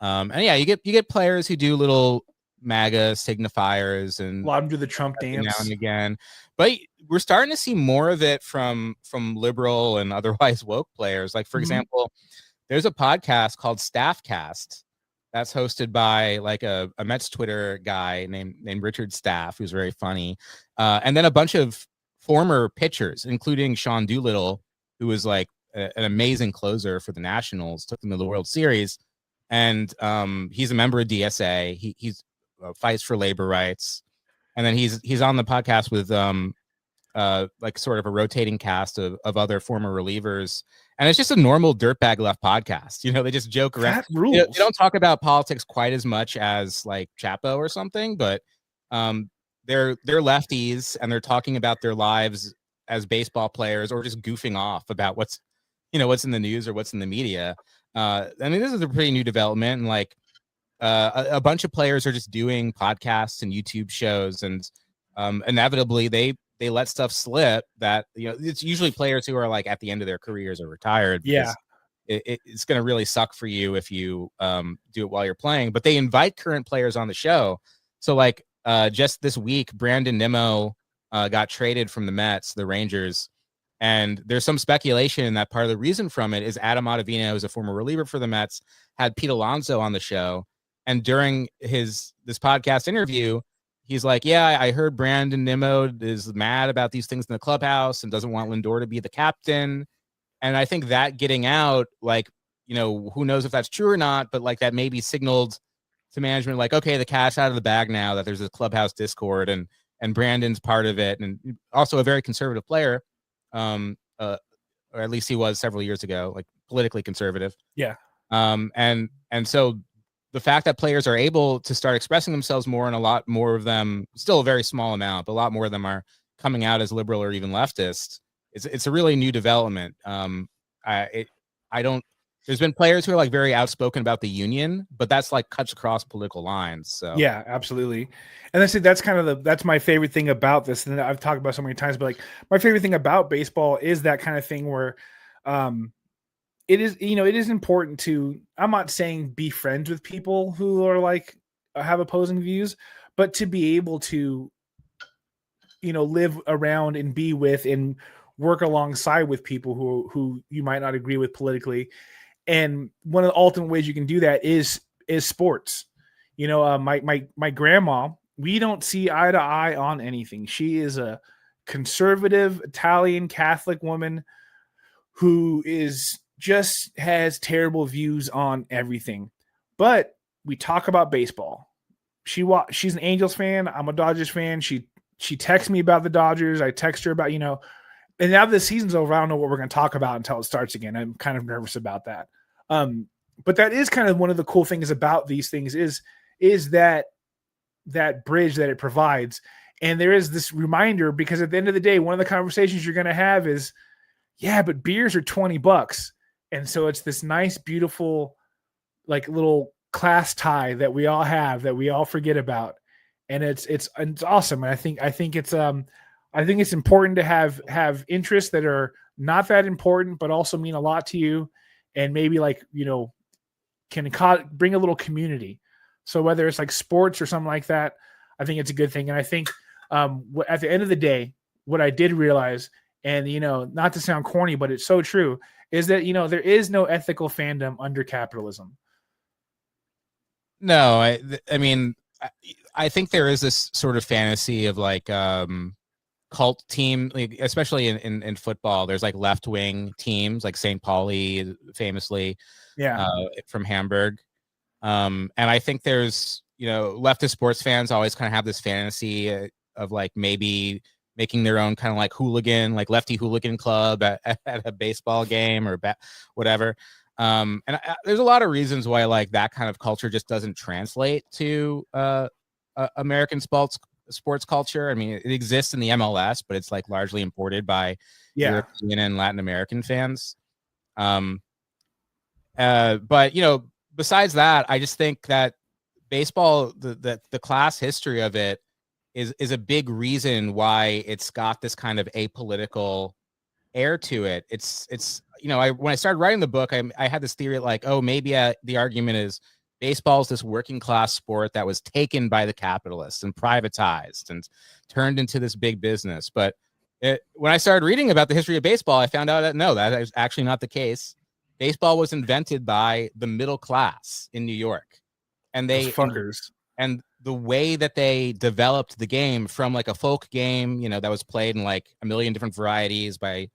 You get players who do little MAGA signifiers and a lot of them do the Trump dance now and again. But we're starting to see more of it from liberal and otherwise woke players. Like, for example, there's a podcast called Staffcast that's hosted by like a Mets Twitter guy named Richard Staff, who's very funny. And then a bunch of former pitchers, including Sean Doolittle, who was like an amazing closer for the Nationals, took them to the World Series. And he's a member of DSA. He's fights for labor rights. And then he's on the podcast with like sort of a rotating cast of other former relievers. And it's just a normal dirtbag left podcast. They just joke around. That rules. They don't talk about politics quite as much as like Chapo or something, but they're lefties and they're talking about their lives as baseball players or just goofing off about what's in the news or what's in the media. I mean, this is a pretty new development, and like a bunch of players are just doing podcasts and YouTube shows, and inevitably they let stuff slip that it's usually players who are like at the end of their careers or retired. It's going to really suck for you if you do it while you're playing. But they invite current players on the show. So like just this week, Brandon Nimmo got traded from the Mets, the Rangers. And there's some speculation that part of the reason from it is Adam Ottavino, who's a former reliever for the Mets, had Pete Alonso on the show. And during this podcast interview, he's like, yeah, I heard Brandon Nimmo is mad about these things in the clubhouse and doesn't want Lindor to be the captain. And I think that getting out, like, who knows if that's true or not, but like that maybe signaled to management, like, okay, the cat's out of the bag now that there's a clubhouse discord and Brandon's part of it. And also a very conservative player. Or at least he was several years ago, like politically conservative. Yeah. And so the fact that players are able to start expressing themselves more, and a lot more of them, still a very small amount, but a lot more of them are coming out as liberal or even leftist. It's a really new development. There's been players who are like very outspoken about the union, but that's like cuts across political lines. So yeah, absolutely. And that's kind of that's my favorite thing about this. And I've talked about so many times, but like my favorite thing about baseball is that kind of thing where it is, it is important to, I'm not saying be friends with people who are like, have opposing views, but to be able to, live around and be with and work alongside with people who you might not agree with politically. And one of the ultimate ways you can do that is sports. My grandma, we don't see eye to eye on anything. She is a conservative Italian Catholic woman who has terrible views on everything. But we talk about baseball. She's an Angels fan. I'm a Dodgers fan. She texts me about the Dodgers. I text her about, and now the season's over. I don't know what we're going to talk about until it starts again. I'm kind of nervous about that. But that is kind of one of the cool things about these things is that bridge that it provides. And there is this reminder, because at the end of the day, one of the conversations you're going to have is, yeah, but beers are $20. And so it's this nice, beautiful, like little class tie that we all have that we all forget about. And it's awesome. And I think it's important to have interests that are not that important, but also mean a lot to you. And maybe can bring a little community. So whether it's like sports or something like that, I think it's a good thing. And I think at the end of the day, what I did realize, and not to sound corny, but it's so true, is that there is no ethical fandom under capitalism. No, I mean, I think there is this sort of fantasy of like cult team, like, especially in football. There's like left wing teams, like St. Pauli, famously, from Hamburg. And I think there's, leftist sports fans always kind of have this fantasy of like maybe making their own kind of like hooligan, like lefty hooligan club at a baseball game or whatever. And there's a lot of reasons why like that kind of culture just doesn't translate to American sports culture. I mean, it exists in the MLS, but it's like largely imported by European and Latin American fans. But besides that, I just think that baseball, the class history of it is a big reason why it's got this kind of apolitical air to it. It's when I started writing the book, I had this theory like, oh, maybe the argument is baseball is this working class sport that was taken by the capitalists and privatized and turned into this big business. But when I started reading about the history of baseball, I found out that no, that is actually not the case. Baseball was invented by the middle class in New York, and those fuckers. And the way that they developed the game from like a folk game, that was played in like a million different varieties by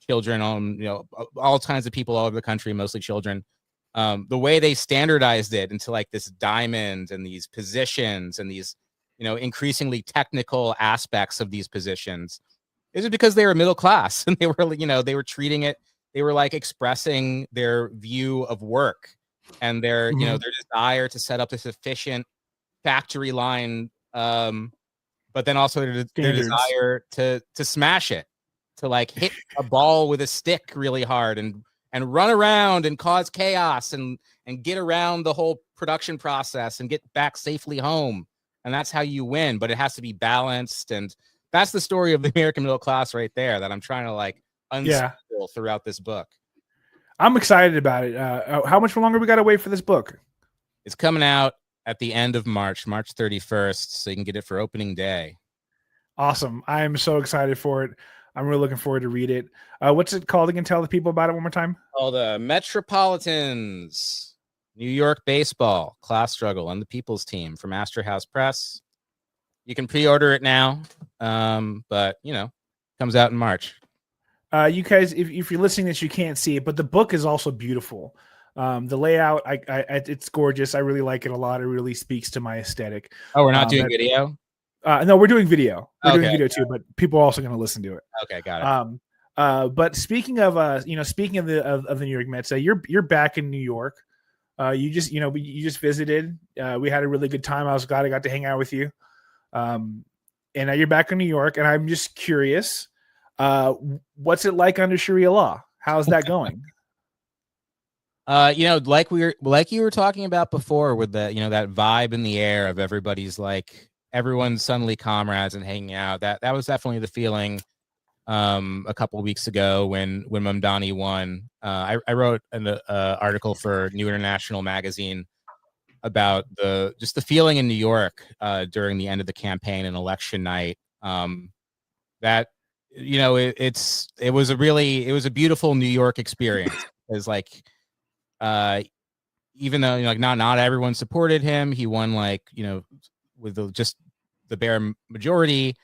children on, all kinds of people all over the country, mostly children. The way they standardized it into like this diamond and these positions and these, increasingly technical aspects of these positions is because they were middle class and they were treating it. They were like expressing their view of work and their, their desire to set up this efficient factory line. But then also their desire to smash it, to like hit a ball with a stick really hard and run around and cause chaos and get around the whole production process and get back safely home. And that's how you win, but it has to be balanced. And that's the story of the American middle class right there that I'm trying to like unspool throughout this book. I'm excited about it. How much longer we got to wait for this book? It's coming out at the end of March 31st. So you can get it for opening day. Awesome. I am so excited for it. I'm really looking forward to read it. What's it called again? Tell the people about it one more time. Oh, the Metropolitans, New York Baseball, Class Struggle, and the People's Team from Astor House Press. You can pre-order it now, but, comes out in March. You guys, if you're listening to this, you can't see it, but the book is also beautiful. The layout, it's gorgeous. I really like it a lot. It really speaks to my aesthetic. Oh, we're not doing video? No, we're doing video. We're doing video too, but people are also going to listen to it. Okay, got it. But speaking of the New York Mets, you're back in New York. You just visited. We had a really good time. I was glad I got to hang out with you. And now you're back in New York, and I'm just curious, what's it like under Sharia law? How's that going? Like you were talking about before, with the that vibe in the air of everybody's like everyone's suddenly comrades and hanging out. That was definitely the feeling a couple of weeks ago when Mamdani won. I wrote an article for New International magazine about the feeling in New York during the end of the campaign and election night. That it was a beautiful New York experience. It's like even though not everyone supported him, he won with just the bare majority.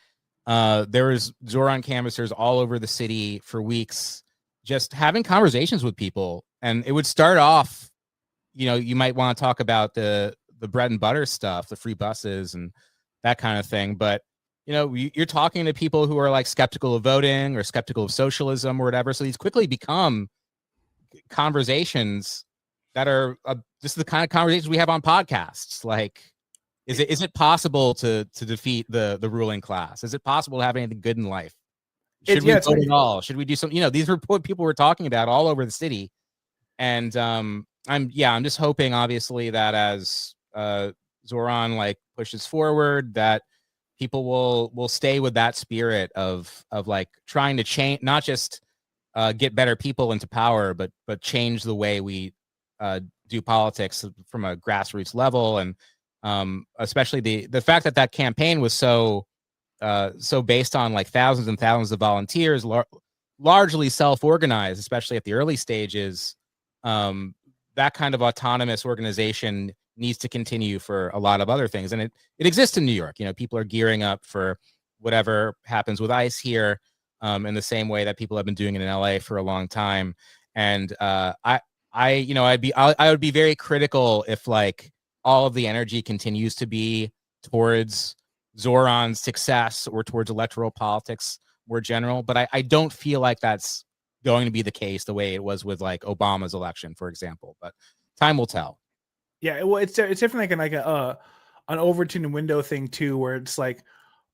There was Zoran canvassers all over the city for weeks, just having conversations with people, and it would start off. You might want to talk about the bread and butter stuff, the free buses and that kind of thing, but you're talking to people who are like skeptical of voting or skeptical of socialism or whatever. So these quickly become conversations that are just the kind of conversations we have on podcasts. Like, is it possible to defeat the ruling class? Is it possible to have anything good in life? Should we vote at all? Should we do something? These are what people were talking about all over the city. And I'm just hoping, obviously, that as Zoran pushes forward, that people will stay with that spirit of trying to change, not just get better people into power, but change the way we do politics from a grassroots level. And especially the fact that campaign was so based on thousands and thousands of volunteers, largely self-organized, especially at the early stages. That kind of autonomous organization needs to continue for a lot of other things. And it exists in New York. People are gearing up for whatever happens with ICE here, in the same way that people have been doing it in LA for a long time. And I would be very critical if all of the energy continues to be towards Zoran's success or towards electoral politics more general. But I don't feel like that's going to be the case the way it was with Obama's election, for example. But time will tell. Yeah, well, it's definitely an Overton window thing too, where it's like,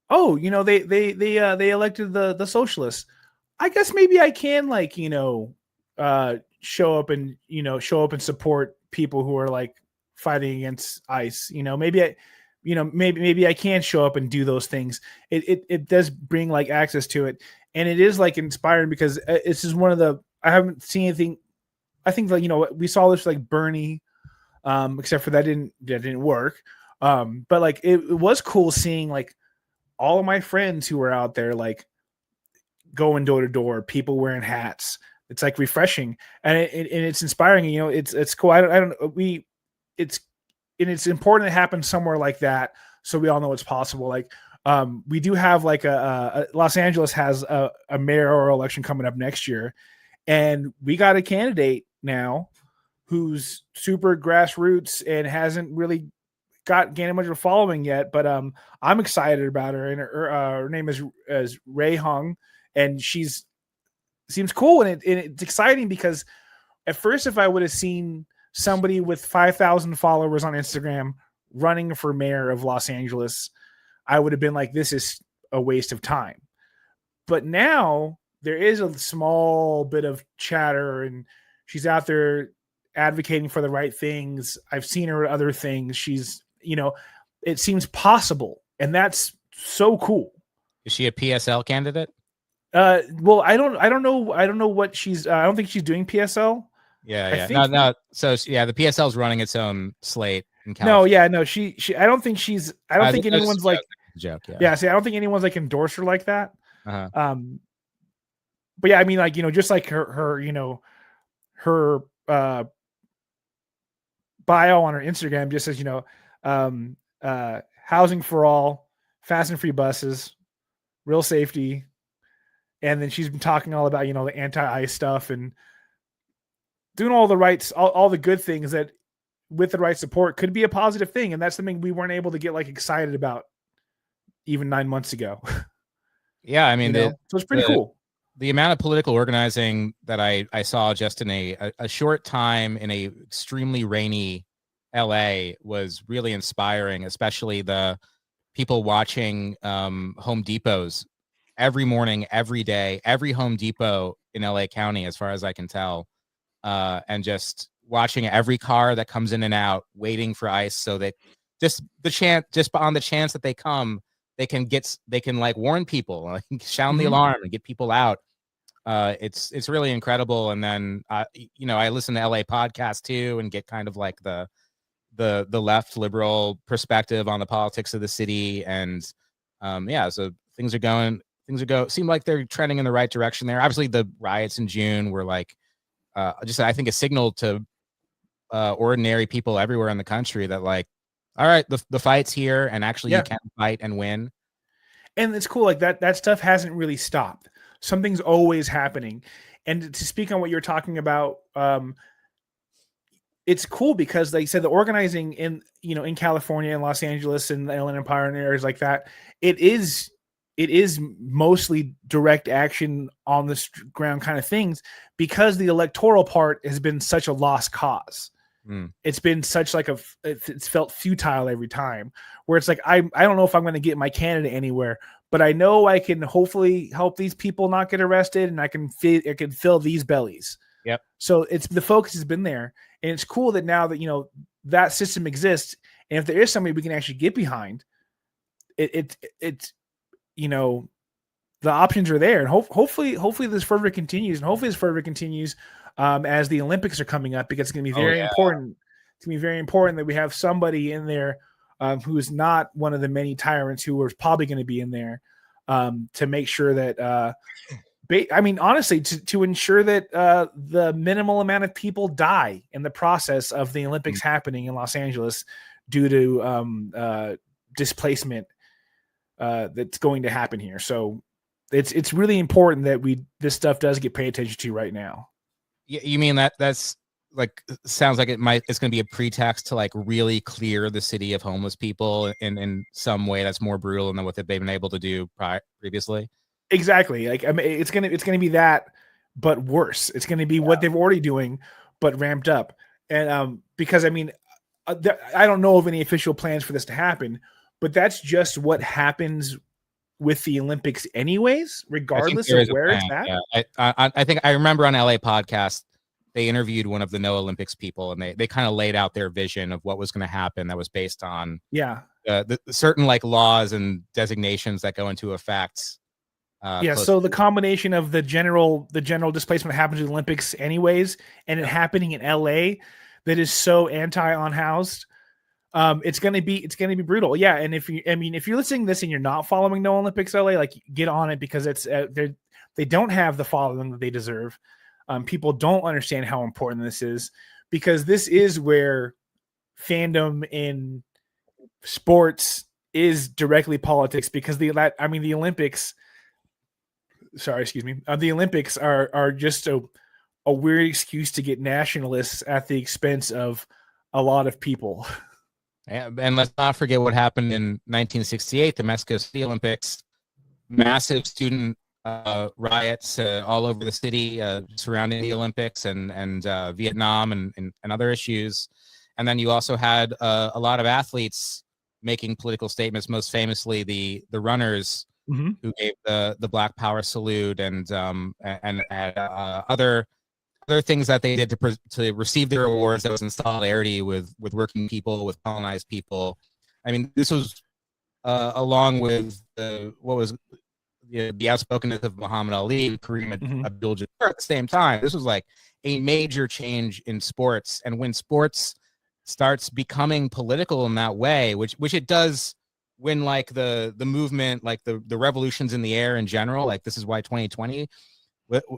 oh, they elected the socialists. I guess maybe I can show up and support people who are fighting against ICE. Maybe I can show up and do those things. It does bring access to it, and it is inspiring because it's just one of the, I haven't seen anything. I think we saw this Bernie, except for that didn't work. But it was cool seeing all of my friends who were out there going door to door, people wearing hats. It's refreshing, and it's inspiring. It's cool. It's important to happen somewhere like that, so we all know it's possible. We do have Los Angeles has a mayoral election coming up next year, and we got a candidate now who's super grassroots and hasn't really gained much of a following yet, but I'm excited about her, and her name is Ray Hung, and seems cool, and it's exciting because at first, if I would have seen somebody with 5,000 followers on Instagram running for mayor of Los Angeles, I would have been this is a waste of time. But now there is a small bit of chatter, and she's out there advocating for the right things. I've seen her at other things. She's, it seems possible, and that's so cool. Is she a PSL candidate? Well, I don't know what she's. I don't think she's doing PSL. Yeah. No. So the PSL is running its own slate in California. No. She. I don't think she's. I don't think anyone's joke. Yeah. See, I don't think anyone's endorsed her like that. Uh-huh. But yeah, I mean, just her bio on her Instagram just says, housing for all, fast and free buses, real safety. And then she's been talking all about, the anti-ICE stuff and doing all the rights, all the good things that with the right support could be a positive thing. And that's something we weren't able to get excited about even 9 months ago. Yeah. I mean, so it's pretty cool. The amount of political organizing that I saw just in a short time in a extremely rainy LA was really inspiring, especially the people watching Home Depots every morning, every day, every Home Depot in LA County, as far as I can tell, and just watching every car that comes in and out, waiting for ICE, so that just on the chance that they come, they can like warn people, like sound the alarm and get people out. It's really incredible. And then I listen to LA podcasts too and get kind of like the left liberal perspective on the politics of the city. And so things seem like they're trending in the right direction there. Obviously the riots in June were like I think a signal to ordinary people everywhere in the country that like, all right, the fight's here, and actually you can fight and win. And it's cool, like that stuff hasn't really stopped. Something's always happening. And to speak on what you're talking about, it's cool because, like you said, the organizing in California and Los Angeles and the Inland Empire and areas like that, it is mostly direct action on the ground kind of things, because the electoral part has been such a lost cause. It's been such like it's felt futile every time, where it's like, I don't know if I'm going to get my candidate anywhere, but I know I can hopefully help these people not get arrested, and I can fill these bellies. Yep. So the focus has been there, and it's cool that now that that system exists, and if there is somebody we can actually get behind, it's the options are there, and hopefully this fervor continues, as the Olympics are coming up, because it's going to be very important. It's going to be very important that we have somebody in there who is not one of the many tyrants who are probably going to be in there, to make sure that, honestly, to ensure that the minimal amount of people die in the process of the Olympics happening in Los Angeles due to displacement that's going to happen here. So it's really important that this stuff does get paid attention to right now. You mean that's like, sounds like it's going to be a pretext to like really clear the city of homeless people in some way that's more brutal than what they've been able to do previously? Exactly. Like, I mean, it's gonna be that, but worse. It's gonna be what they're already doing, but ramped up. And because I don't know of any official plans for this to happen, but that's just what happens with the Olympics anyways, regardless of where it's at. Yeah. I think I remember on LA podcast, they interviewed one of the No Olympics people, and they kind of laid out their vision of what was going to happen that was based on the certain like laws and designations that go into effect. So the combination of the general displacement that happens in the Olympics anyways, and it happening in LA that is so anti-unhoused, it's gonna be brutal. Yeah, and if you're listening to this and you're not following No Olympics LA, like, get on it, because it's they don't have the following that they deserve. People don't understand how important this is, because this is where fandom in sports is directly politics, because the Olympics. Sorry, excuse me. The Olympics are just a weird excuse to get nationalists at the expense of a lot of people. And let's not forget what happened in 1968, the Mexico City Olympics. Massive student riots all over the city surrounding the Olympics, and Vietnam and other issues. And then you also had a lot of athletes making political statements, most famously the runners, who gave the Black Power salute, and other things that they did to receive their awards that was in solidarity with working people, with colonized people. I mean, this was along with what was the outspokenness of Muhammad Ali, Kareem Abdul-Jabbar at the same time. This was like a major change in sports, and when sports starts becoming political in that way, which it does. When like the movement, like the revolutions in the air in general, like this is why 2020,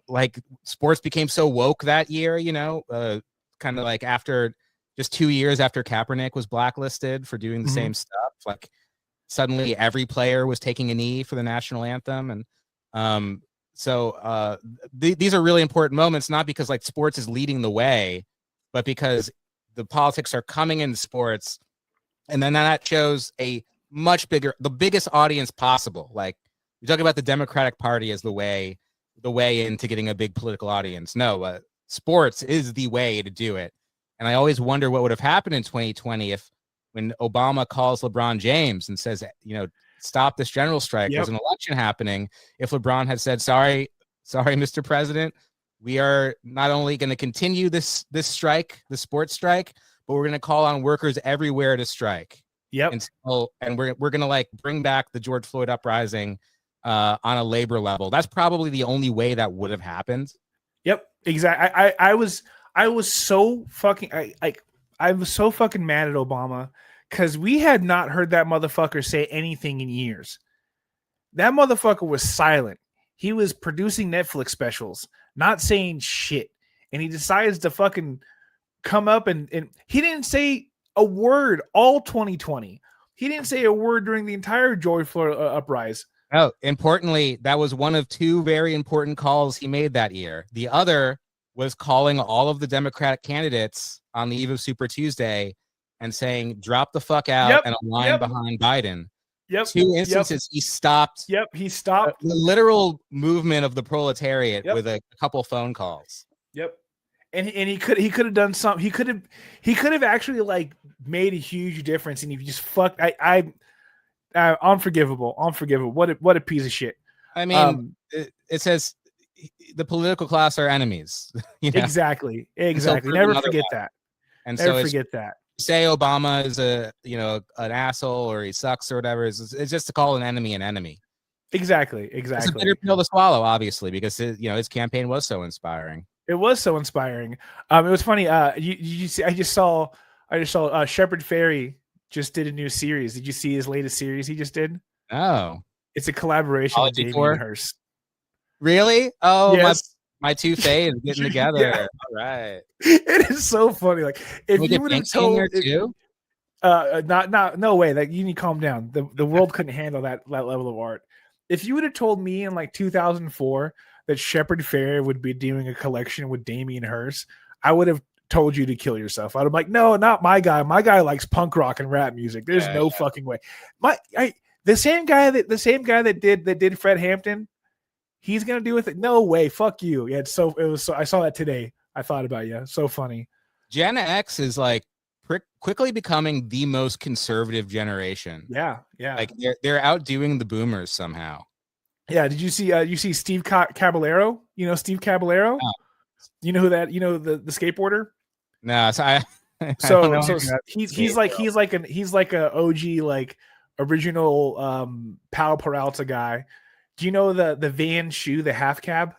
like sports became so woke that year, kind of like after just 2 years after Kaepernick was blacklisted for doing the same stuff, like suddenly every player was taking a knee for the national anthem. And these are really important moments, not because like sports is leading the way, but because the politics are coming into sports. And then that shows the biggest audience possible. Like, you're talking about the Democratic Party as the way into getting a big political audience. No, sports is the way to do it. And I always wonder what would have happened in 2020 when Obama calls LeBron James and says, stop this general strike. There's an election happening. If LeBron had said, sorry, Mr. President, we are not only going to continue this strike, the sports strike, but we're going to call on workers everywhere to strike. Yep. And we're gonna like bring back the George Floyd uprising on a labor level. That's probably the only way that would have happened. Yep, exactly. I was so fucking I was so fucking mad at Obama because we had not heard that motherfucker say anything in years. That motherfucker was silent. He was producing Netflix specials, not saying shit. And he decides to fucking come up and he didn't say a word all 2020. He didn't say a word during the entire George Floyd uprising. Oh, importantly, that was one of two very important calls he made that year. The other was calling all of the Democratic candidates on the eve of Super Tuesday and saying, drop the fuck out and align behind Biden. Yep. Two instances he stopped. Yep, he stopped the literal movement of the proletariat with a couple phone calls. Yep. And he could have done something. He could have actually like made a huge difference. And he just fucked. Unforgivable. What a piece of shit. I mean, it says the political class are enemies. You know? Exactly. So Never forget that. And never so forget that. Say Obama is an asshole or he sucks or whatever. It's just to call an enemy an enemy. Exactly. It's a bitter pill to swallow, obviously, because his campaign was so inspiring. It was so inspiring. It was funny. You see, I just saw Shepard Fairey just did a new series. Did you see his latest series he just did? Oh, it's a collaboration with Damien Hirst. Really? Oh, yes. my two faves getting together. Yeah. All right. It is so funny. Like if you would have told too? No way. Like you need to calm down. The world couldn't handle that level of art. If you would have told me in like 2004 that Shepard Fairey would be doing a collection with Damien Hirst, I would have told you to kill yourself. I'd have like, no, not my guy. My guy likes punk rock and rap music. There's no fucking way. The same guy that did Fred Hampton, he's gonna do with it. No way. Fuck you. Yeah, I saw that today. I thought about you. So funny. Gen X is like quickly becoming the most conservative generation. Yeah. Like they're outdoing the boomers somehow. Yeah. Did you see Steve Caballero? You know Steve Caballero? Oh. You know who that? You know the skateboarder? No, so he's like a OG like original Pal Peralta guy. Do you know the Van shoe, the half cab?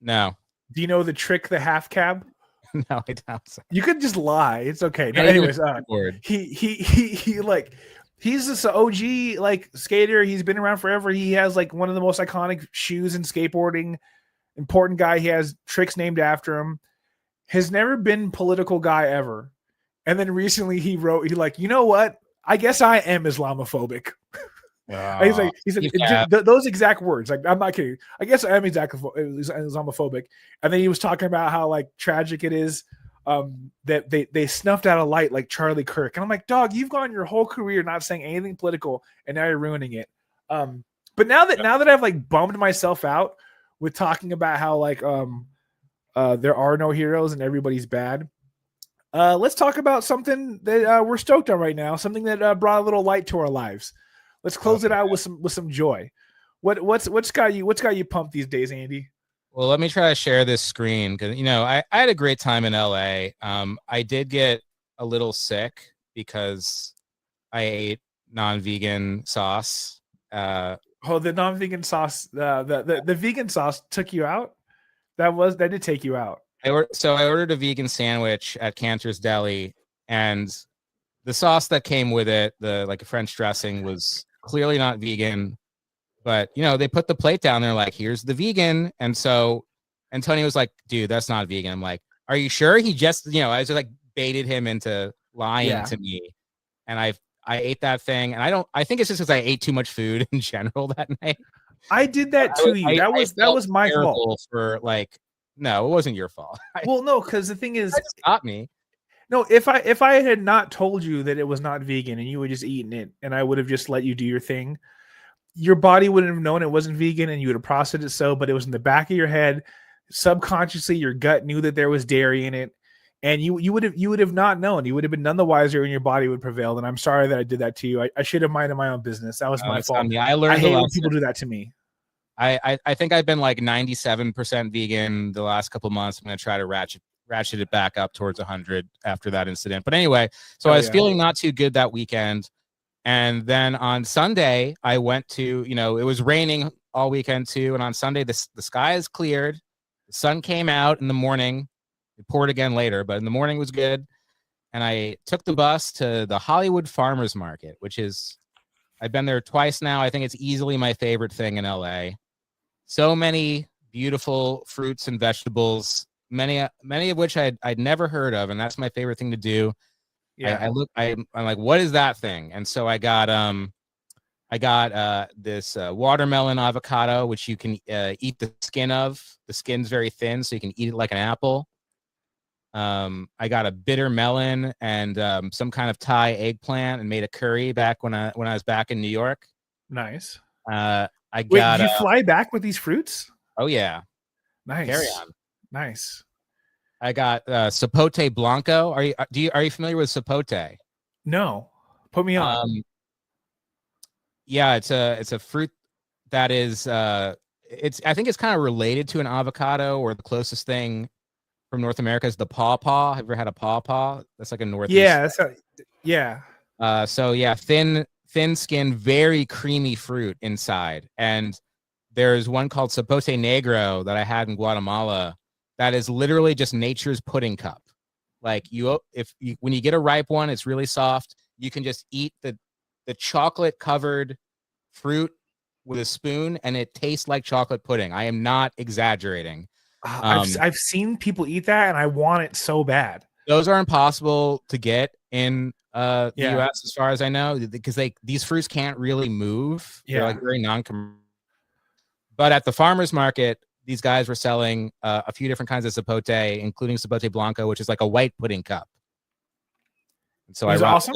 No. Do you know the trick, the half cab? No, I don't. You could just lie. It's okay. No, anyways, he's this OG like skater. He's been around forever. He has like one of the most iconic shoes in skateboarding. Important guy. He has tricks named after him. Has never been political guy ever. And then recently he like, you know what? I guess I am Islamophobic. He said those exact words. Like, I'm not kidding. I guess I am exactly Islamophobic. And then he was talking about how like tragic it is that they snuffed out a light like Charlie Kirk. And I'm like, dog, you've gone your whole career not saying anything political, and now you're ruining it. But now that I've like bummed myself out with talking about how like there are no heroes and everybody's bad. Let's talk about something that we're stoked on right now. Something that brought a little light to our lives. Let's close it out with some joy. What's got you pumped these days, Andy? Well, let me try to share this screen because I had a great time in LA. I did get a little sick because I ate non-vegan sauce. The non-vegan sauce, the vegan sauce took you out. That did take you out. I ordered a vegan sandwich at Cantor's Deli, and the sauce that came with it, the like a French dressing, was clearly not vegan. But they put the plate down there like, here's the vegan. And so Antonio was like, dude, that's not vegan. I'm like, are you sure? He just, I just like baited him into lying to me. And I ate that thing, and I think it's just because I ate too much food in general that night. I did that to you. That was my fault. No, it wasn't your fault. Well, no, because the thing is, got me. No, if I had not told you that it was not vegan and you were just eating it, and I would have just let you do your thing, your body wouldn't have known it wasn't vegan, and you would have processed it so. But it was in the back of your head, subconsciously, your gut knew that there was dairy in it, and you would have not known. You would have been none the wiser, and your body would prevail. And I'm sorry that I did that to you. I should have minded my own business. That was my fault. I learned. I hate when people do that to me. I think I've been like 97% vegan the last couple of months. I'm going to try to ratchet ratcheted back up towards 100 after that incident. But anyway, so I was feeling not too good that weekend. And then on Sunday, I went to, it was raining all weekend too. And on Sunday, the sky is cleared. The sun came out in the morning. It poured again later, but in the morning was good. And I took the bus to the Hollywood Farmers Market, which is, I've been there twice now. I think it's easily my favorite thing in LA. So many beautiful fruits and vegetables, many of which I'd never heard of, and that's my favorite thing to do. Yeah, I'm like, what is that thing? And so I got this watermelon avocado, which you can eat the skin of. The skin's very thin, so you can eat it like an apple. I got a bitter melon and some kind of Thai eggplant, and made a curry back when I was back in New York. Nice. Wait, did you fly back with these fruits? Oh yeah. Nice. Carry on. Nice. I got Sapote Blanco. Are you familiar with Sapote? No. Put me on. Yeah, it's a fruit that is I think it's kind of related to an avocado, or the closest thing from North America is the pawpaw. Have you ever had a pawpaw? That's like a northeast. Yeah, so yeah, thin skin, very creamy fruit inside. And there's one called Sapote Negro that I had in Guatemala that is literally just nature's pudding cup. Like when you get a ripe one, it's really soft. You can just eat the chocolate covered fruit with a spoon, and it tastes like chocolate pudding. I am not exaggerating. I've seen people eat that, and I want it so bad. Those are impossible to get in the US, as far as I know, because these fruits can't really move. They're like very non-commercial. But at the farmers market, these guys were selling a few different kinds of Sapote, including Sapote Blanco, which is like a white pudding cup. And so awesome.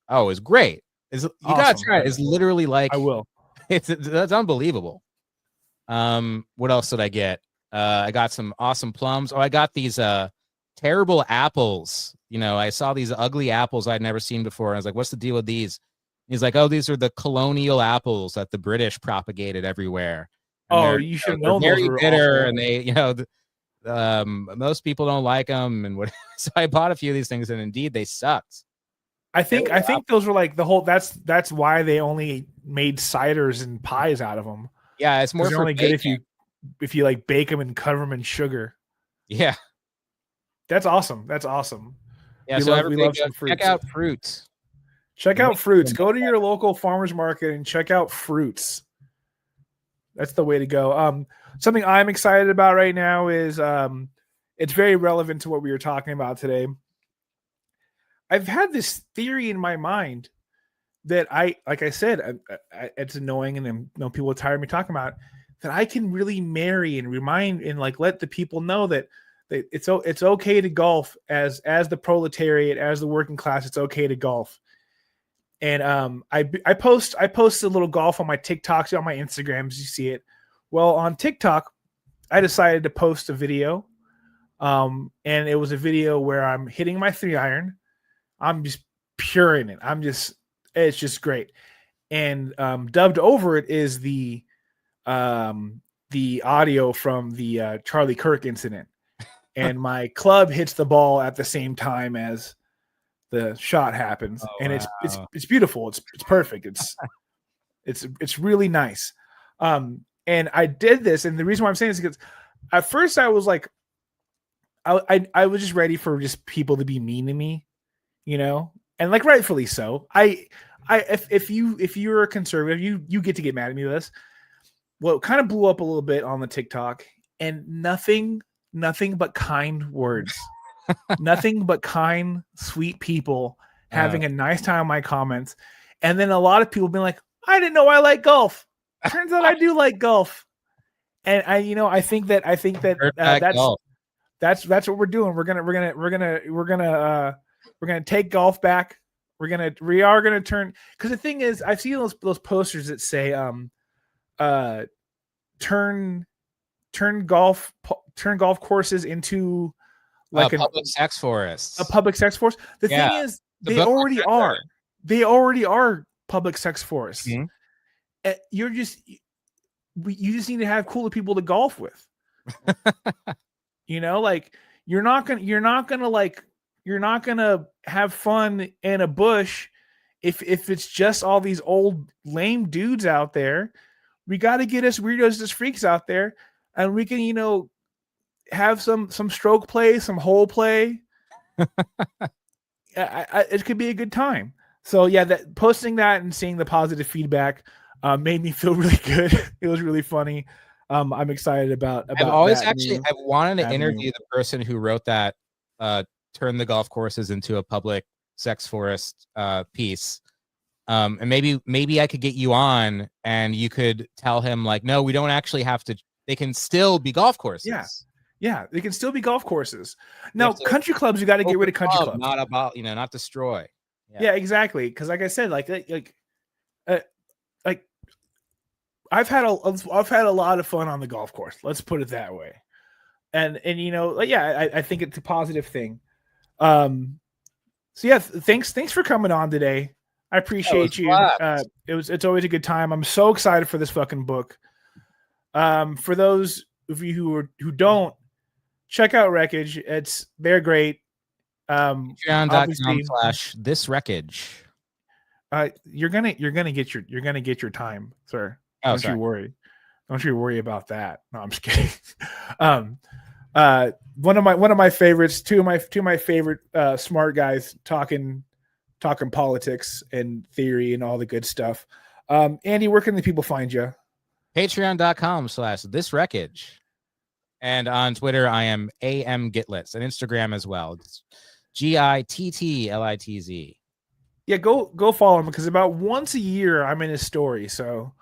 Oh, it was great. You gotta try it. It's literally like, I will. That's unbelievable. What else did I get? I got some awesome plums. Oh, I got these terrible apples. I saw these ugly apples I'd never seen before. I was like, what's the deal with these? He's like, oh, these are the colonial apples that the British propagated everywhere. And you should know they're very bitter, awful. and they, most people don't like them. And what? So I bought a few of these things, and indeed they sucked. I think those were like the whole. That's why they only made ciders and pies out of them. Yeah, it's more for only good if you like bake them and cover them in sugar. Yeah, that's awesome. That's awesome. Yeah, we love some fruits. Check out fruits. Check out fruits. Go to your local farmers market and check out fruits. That's the way to go. Something I'm excited about right now is it's very relevant to what we were talking about today. I've had this theory in my mind that like I said, it's annoying, and people are tired of me talking about it, that I can really marry and remind and like let the people know that it's okay to golf as the proletariat, as the working class. It's okay to golf. And I post a little golf on my TikToks, on my Instagrams. You see it. Well, on TikTok, I decided to post a video, and it was a video where I'm hitting my 3-iron. I'm just pure in it. It's just great. And dubbed over it is the audio from the Charlie Kirk incident. And my club hits the ball at the same time as the shot happens. Oh, and wow. It's beautiful. It's perfect. It's really nice. And I did this, and the reason why I'm saying this is because at first I was like, I was just ready for just people to be mean to me, and like rightfully so. If you're a conservative, you get to get mad at me with this. Well, it kind of blew up a little bit on the TikTok, and nothing but kind words, nothing but kind, sweet people having a nice time in my comments. And then a lot of people being like, I didn't know I like golf. Turns out I do like golf. And I think that that's what we're doing. We're gonna take golf back. We are gonna turn, because the thing is, I've seen those posters that say turn golf courses into like a public sex forest. A public sex forest. The thing is, they already are. They already are public sex forests. Mm-hmm. You just need to have cooler people to golf with. Like you're not gonna have fun in a bush if it's just all these old lame dudes out there. We got to get us weirdos, as freaks out there, and we can, have some stroke play, some hole play. It could be a good time. So yeah, that posting that and seeing the positive feedback made me feel really good. It was really funny. I'm excited about. I've always I've wanted to interview the person who wrote that turn the golf courses into a public sex forest piece. And maybe I could get you on and you could tell him like, no, we don't actually have to. They can still be golf courses. Yeah, they can still be golf courses. Now, country clubs, you got to get rid of country clubs. Not about, not destroy. Yeah, exactly. Because like I said, I've had a lot of fun on the golf course. Let's put it that way. And I think it's a positive thing. So yeah, thanks for coming on today. I appreciate you. It's always a good time. I'm so excited for this fucking book. For those of you who don't, check out Wreckage. They're great. Patreon.com/thiswreckage. You're gonna get your time, sir. Don't you worry. Don't you worry about that. No, I'm just kidding. One of my favorites, two of my favorite smart guys talking politics and theory and all the good stuff. Andy, where can the people find you? Patreon.com/thiswreckage. And on Twitter, I am AM Gittlitz, and Instagram as well. It's GITTLITZ. Yeah, go follow him because about once a year I'm in his story, so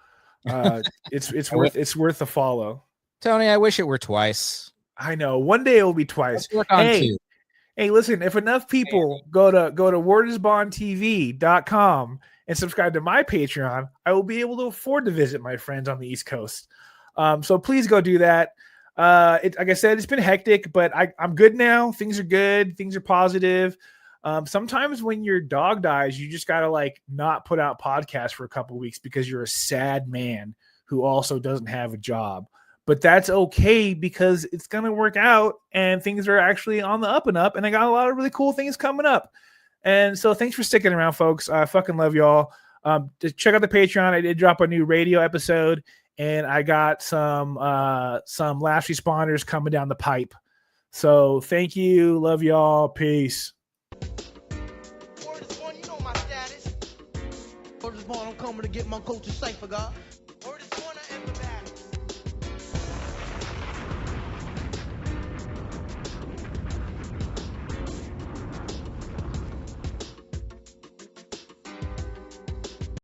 it's worth a follow. Tony, I wish it were twice. I know. One day it will be twice. Let's work on two. Hey, listen, if enough people go to wordisbondtv.com and subscribe to my Patreon, I will be able to afford to visit my friends on the East Coast. So please go do that. Like I said, it's been hectic, but I'm good now. Things are good. Things are positive. Sometimes when your dog dies, you just gotta not put out podcasts for a couple of weeks because you're a sad man who also doesn't have a job. But that's okay because it's gonna work out and things are actually on the up and up. And I got a lot of really cool things coming up. And so thanks for sticking around, folks. I fucking love y'all. Check out the Patreon. I did drop a new radio episode. And I got some last responders coming down the pipe. So thank you. Love y'all. Peace. Word is born, you know my status. Word is born, I'm coming to get my culture safe, God.